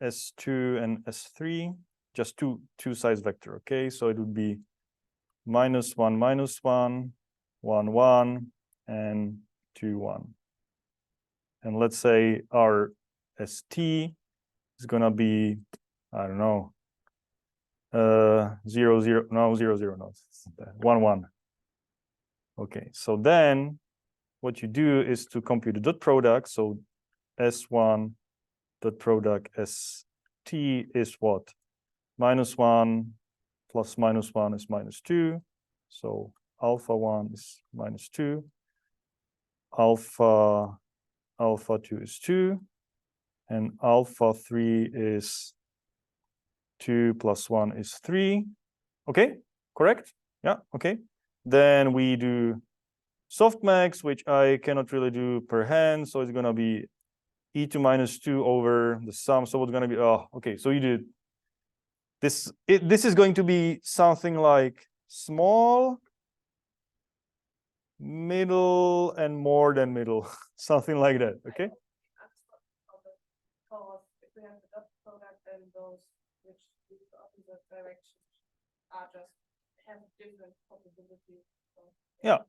S2, and S3, just two size vector. Okay, so it would be -1, -1, 1, 1, and 2, 1. And let's say our ST is gonna be, I don't know, 0, 0, no, 0, 0, no, 1, 1. Okay, so then what you do is to compute the dot product. So S1 dot product ST is what? -1 plus -1 is -2. So alpha 1 is -2. Alpha 2 is 2. And alpha 3 is 2 plus 1 is 3. Okay, correct? Yeah, okay. Then we do softmax, which I cannot really do per hand. So it's going to be e to -2 over the sum. So it's going to be, oh, okay. So you did this. This is going to be something like small, middle, and more than middle, something like that. Okay. those which do the opposite direction are just have different probabilities. Yeah.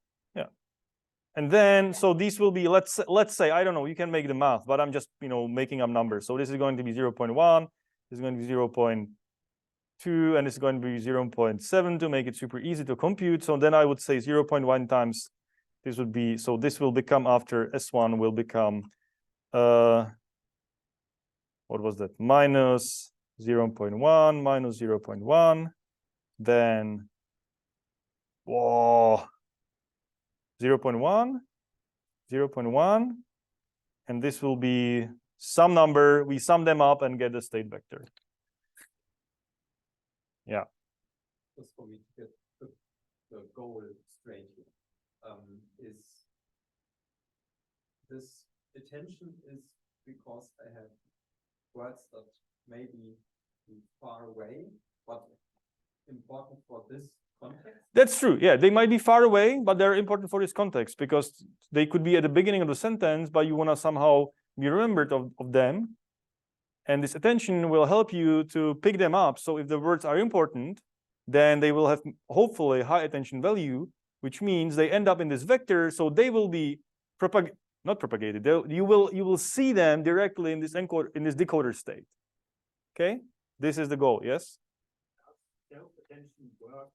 And then, so these will be, let's say, I don't know, you can make the math, but I'm just, making up numbers. So this is going to be 0.1, this is going to be 0.2, and it's going to be 0.7 to make it super easy to compute. So then I would say 0.1 times this would be, so this will become after S1 will become, what was that? Minus 0.1 minus 0.1, then, whoa. 0.1, 0.1, and this will be some number. We sum them up and get the state vector. Yeah. Just for me to get the goal straight here, is this attention is because I have words that may be far away, but important for this context? That's true. Yeah, they might be far away, but they're important for this context because they could be at the beginning of the sentence, but you want to somehow be remembered of them. And this attention will help you to pick them up. So if the words are important, then they will have hopefully high attention value, which means they end up in this vector. So they will be not propagated. You will see them directly in this decoder state. Okay, this is the goal. Yes. Self-attention work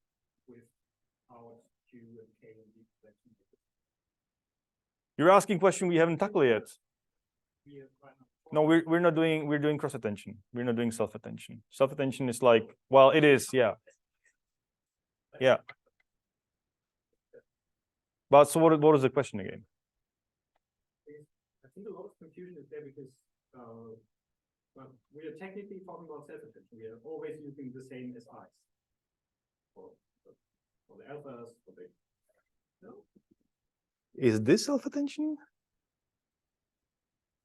without Q and K and D collection. You're asking a question we haven't tackled yet. No, we're not doing, we're doing cross attention. We're not doing self attention. Self attention is like, well, it is, yeah. Yeah. But so what is the question again? I think a lot of confusion is there because well, we are technically talking about self attention. We are always using the same as I's. For the alphas, for the no. Is this self attention?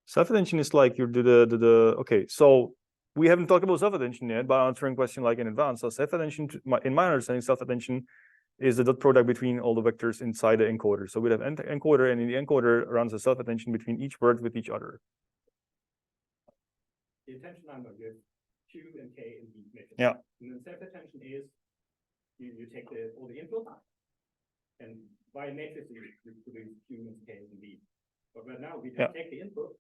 Self-attention is like you do the okay. So we haven't talked about self-attention yet, but answering question like in advance. So self-attention, in my understanding, self-attention is the dot product between all the vectors inside the encoder. So we have encoder, and in the encoder runs a self-attention between each word with each other. The attention number with Q and K and D matrix. Yeah. And then self-attention is you take all the input, and by a matrix you produce Q and K and D. But right now we just take the input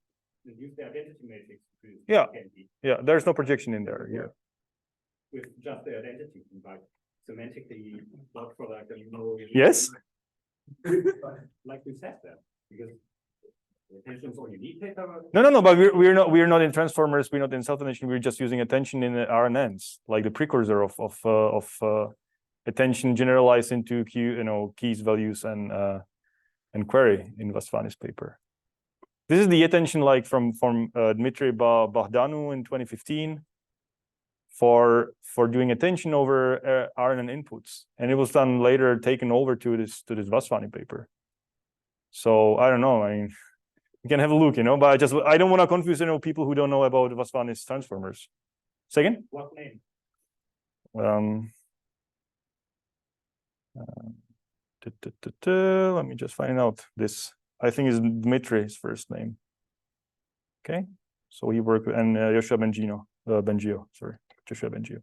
and use the identity matrix to produce Yeah. K and D. Yeah, there's no projection in there. Yeah. With just the identity, like semantically dot product, and Yes. like we said that, because the attention is all you need paper. No. But we're not in transformers. We're not in self-attention. We're just using attention in the RNNs, like the precursor of attention generalized into keys, values, and query in Vasvani's paper. This is the attention like from Dmitry Baghdanu in 2015 for doing attention over RNN inputs, and it was done later taken over to this Vasvani paper. So I don't know. I mean, you can have a look, but I don't want to confuse people who don't know about Vasvani's transformers. Second. What name? Let me just find out this. I think is Dmitry's first name. Okay, so he worked and Joshua Bengio, sorry, Joshua Bengio.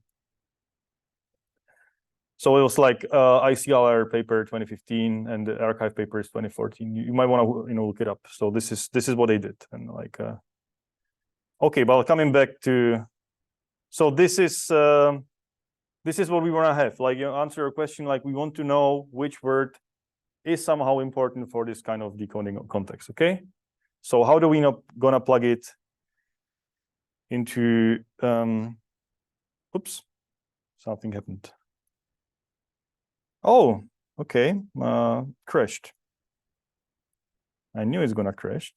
So it was like ICLR paper 2015 and the archive paper is 2014. You might want to look it up. So this is what they did, and like okay, but coming back to, so this is what we want to have. Like answer a question like we want to know which word is somehow important for this kind of decoding context. Okay, so how do we gonna plug it into oops, something happened. Oh, okay, crashed. I knew it's gonna crash.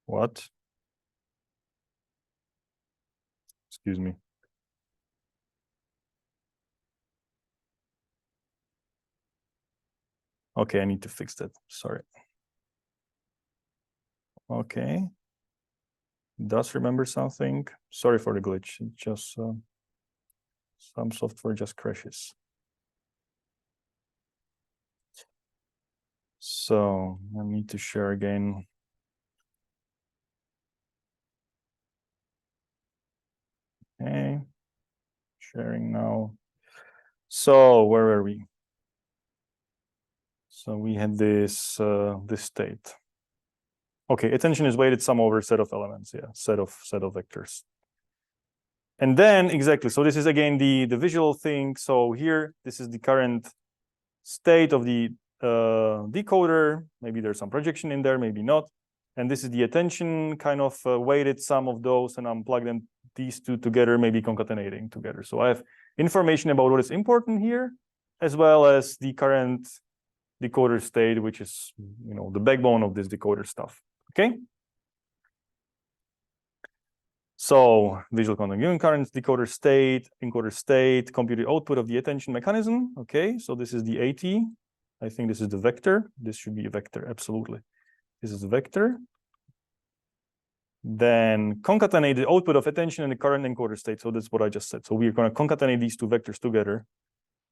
What? Excuse me. Okay, I need to fix that. Sorry. Okay. Does remember something. Sorry for the glitch. It just some software just crashes. So I need to share again. Okay, sharing now. So where were we? So we had this this state. Okay, attention is weighted sum over set of elements. Yeah, set of vectors. And then exactly. So this is again the visual thing. So here, this is the current state of the decoder. Maybe there's some projection in there, maybe not. And this is the attention kind of weighted sum of those, and I'm plugging these two together, maybe concatenating together. So I have information about what is important here, as well as the current decoder state, which is, you know, the backbone of this decoder stuff. Okay. So visual content given current, decoder state, encoder state, computed output of the attention mechanism. Okay, so this is the AT. I think this is the vector. This should be a vector, absolutely. This is the vector. Then concatenate the output of attention and the current encoder state. So that's what I just said. So we're going to concatenate these two vectors together.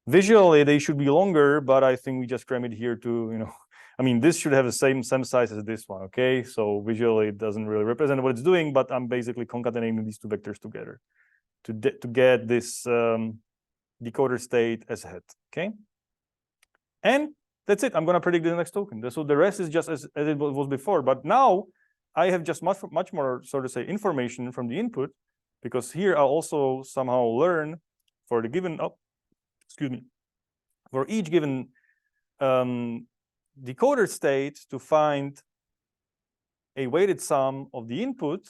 Visually, they should be longer, but I think we just cram it here to, you know, I mean, this should have the same size as this one, okay? So visually, it doesn't really represent what it's doing, but I'm basically concatenating these two vectors together to get this decoder state as a head, okay? And that's it. I'm going to predict the next token. So the rest is just as it was before. But now I have just much more, so to say, information from the input, because here I'll also somehow learn for the given, excuse me, for each given decoder state to find a weighted sum of the input,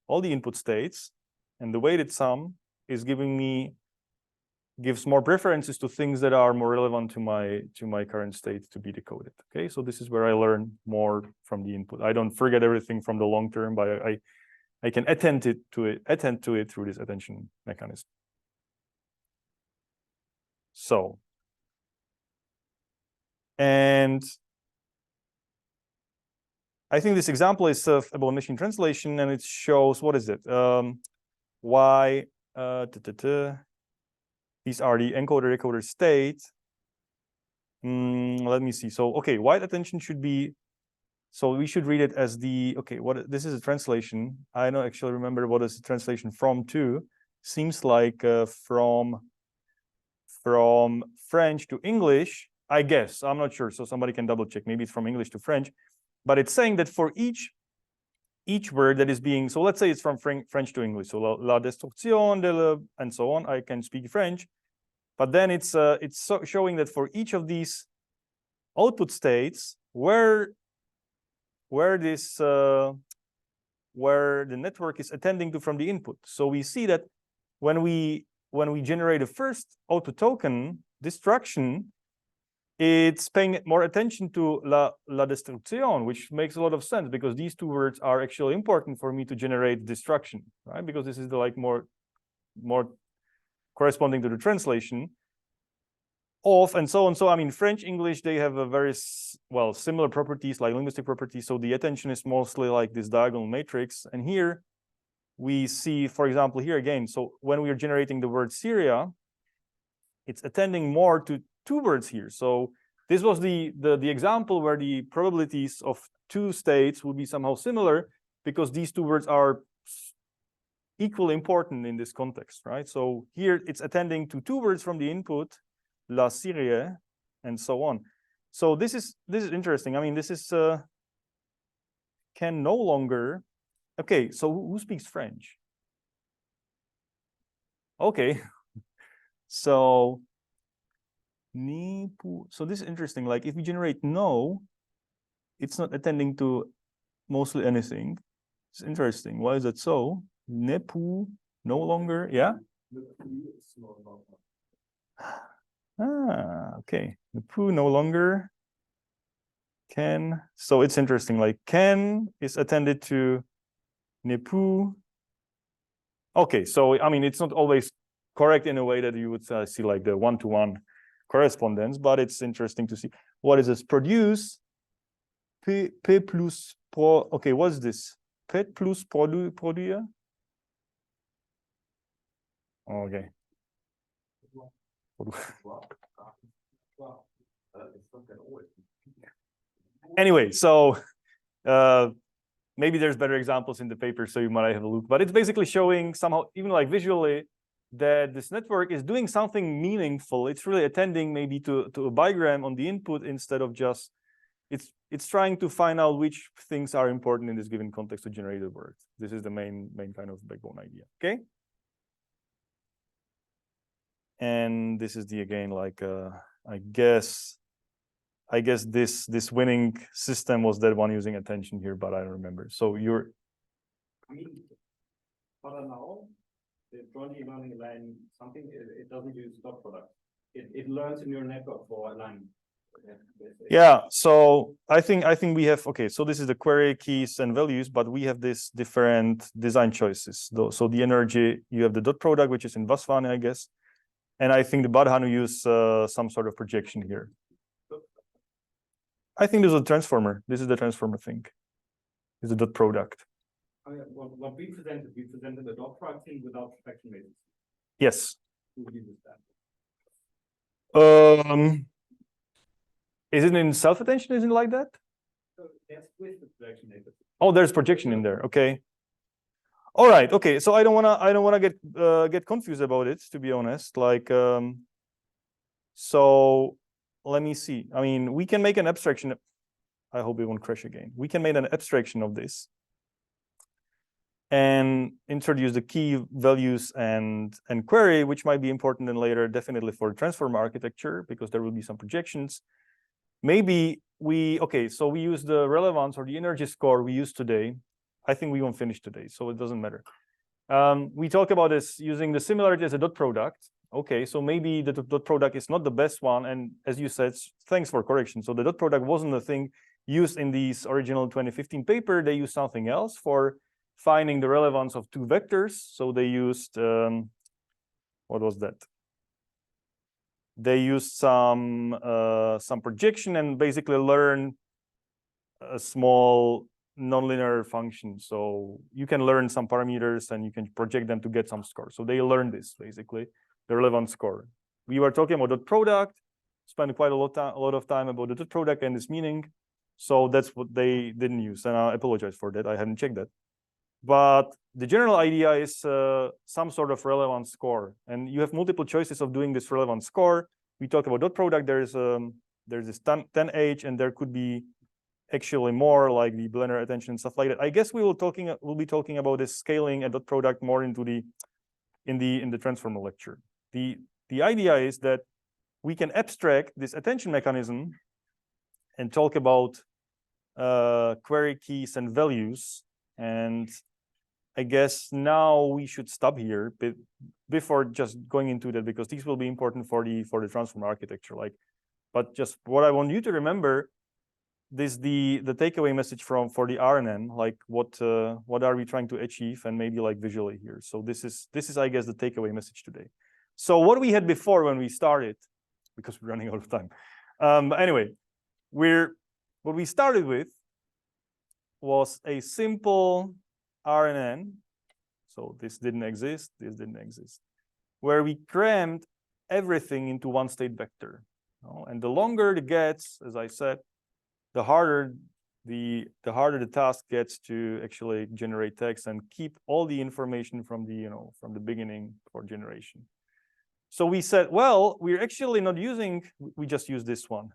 all the input states, and the weighted sum is gives more preferences to things that are more relevant to my current state to be decoded. Okay, so this is where I learn more from the input. I don't forget everything from the long term, but I can attend to it through this attention mechanism. So, and I think this example is about machine translation, and it shows, what is it? Why these are the encoder-decoder state. Let me see. So, okay, white attention should be, so we should read it as the, okay, this is a translation. I don't actually remember what is the translation from to. Seems like from French to English, I guess. I'm not sure, so somebody can double check. Maybe it's from English to French. But it's saying that for each word that is being, so let's say it's from French to English, so la destruction de la, and so on. I can speak French, but then it's showing that for each of these output states, where the network is attending to from the input. So we see that when we generate a first output token, destruction, it's paying more attention to la destruction, which makes a lot of sense because these two words are actually important for me to generate destruction, right? Because this is the like more corresponding to the translation of and so on. So I mean, French, English, they have a very similar properties, like linguistic properties. So the attention is mostly like this diagonal matrix. And here we see, for example, here again, so when we are generating the word Syria, it's attending more to two words here. So this was the example where the probabilities of two states would be somehow similar because these two words are equally important in this context, right? So here it's attending to two words from the input, la Syrie, and so on. So this is interesting. I mean, this is can no longer. Okay, so who speaks French? Okay, so this is interesting. Like if we generate no, it's not attending to mostly anything. It's interesting. Why is that so? Nepu no longer, yeah? Okay. Nepu no longer can. So it's interesting. Like can is attended to Nepu. Okay, so I mean it's not always correct in a way that you would see like the one-to-one correspondence, but it's interesting to see what is this produce p plus pro. Okay, what's this? P plus produire. Okay. Anyway, so maybe there's better examples in the paper, so you might have a look. But it's basically showing somehow, even like visually, that this network is doing something meaningful. It's really attending maybe to a bigram on the input instead of just, it's trying to find out which things are important in this given context to generate the word. This is the main kind of backbone idea, okay? And this is the, again, like, I guess this winning system was that one using attention here, but I don't remember. So you're, I mean, but now the jointly learning line something it doesn't use dot product. It learns in your network for a line. yeah. So I think we have, okay. So this is the query keys and values, but we have this different design choices. So the energy, you have the dot product, which is in Vasvani, I guess, and I think the Badhanu use some sort of projection here. I think this is a transformer. This is the transformer thing. This is a dot product. What we presented the dot product thing without projection basis. Yes. Who uses that? Is it in self-attention? Isn't it like that? So that's with the projection basis. Oh, there's projection in there. Okay. All right. Okay. So I don't wanna get confused about it, to be honest. Like, so let me see. I mean, we can make an abstraction. I hope it won't crash again. We can make an abstraction of this and introduce the key values and query, which might be important then later, definitely for transformer architecture, because there will be some projections. Maybe so we use the relevance or the energy score we use today. I think we won't finish today, so it doesn't matter. We talk about this using the similarity as a dot product. Okay, so maybe the dot product is not the best one, and as you said, thanks for correction. So the dot product wasn't the thing used in this original 2015 paper. They used something else for finding the relevance of two vectors. So they used, what was that? They used some projection and basically learn a small nonlinear function. So you can learn some parameters and you can project them to get some score. So they learned this basically, the relevant score. We were talking about dot product, spent quite a lot of time about the dot product and its meaning. So that's what they didn't use, and I apologize for that. I hadn't checked that. But the general idea is some sort of relevant score, and you have multiple choices of doing this relevant score. We talked about dot product. There's this 10H, and there could be actually more, like the blender attention and stuff like that. I guess we'll be talking about this scaling and dot product more into in the transformer lecture. The idea is that we can abstract this attention mechanism and talk about query keys and values. And I guess now we should stop here before just going into that, because these will be important for the transformer architecture. But just what I want you to remember, this the takeaway message for the RNN, like what are we trying to achieve, and maybe like visually here. So this is I guess the takeaway message today. So what we had before when we started, because we're running out of time. But anyway, what we started with was a simple RNN. So this didn't exist, where we crammed everything into one state vector. And the longer it gets, as I said, the harder the task gets to actually generate text and keep all the information from the beginning for generation. So we said, well, we're actually not using, we just use this one,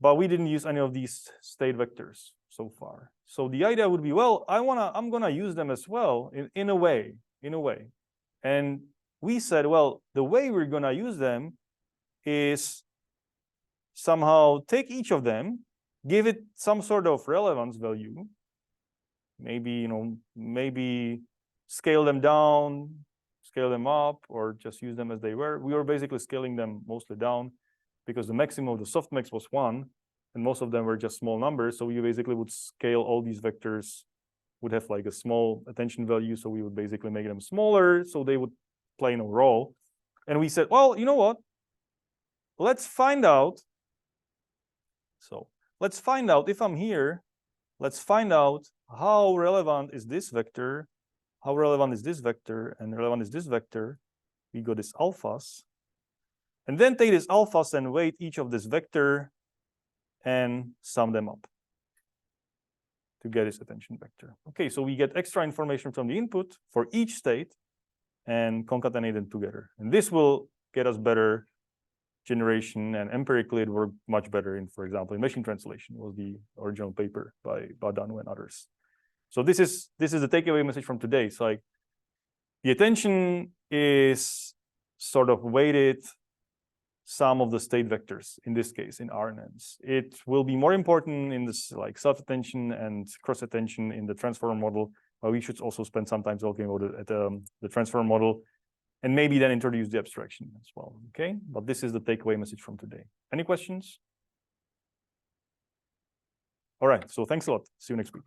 but we didn't use any of these state vectors so far. So the idea would be, well, I'm gonna use them as well in a way. And we said, well, the way we're gonna use them is somehow take each of them, give it some sort of relevance value, maybe scale them down, scale them up, or just use them as they were. We were basically scaling them mostly down because the maximum of the softmax was 1, and most of them were just small numbers. So we basically would scale all these vectors, would have like a small attention value. So we would basically make them smaller, so they would play no role. And we said, well, you know what? Let's find out. So let's find out if I'm here. Let's find out how relevant is this vector, how relevant is this vector, and relevant is this vector. We got this alphas. And then take this alphas and weight each of this vector and sum them up. to get its attention vector. Okay, so we get extra information from the input for each state and concatenate them together. And this will get us better generation, and empirically it worked much better in, for example, in machine translation was the original paper by Badanu and others. So this is the takeaway message from today. It's like the attention is sort of weighted sum of the state vectors, in this case, in RNNs. It will be more important in this like self-attention and cross-attention in the transformer model, but we should also spend some time talking about it at the transformer model, and maybe then introduce the abstraction as well, okay? But this is the takeaway message from today. Any questions? All right, so thanks a lot. See you next week.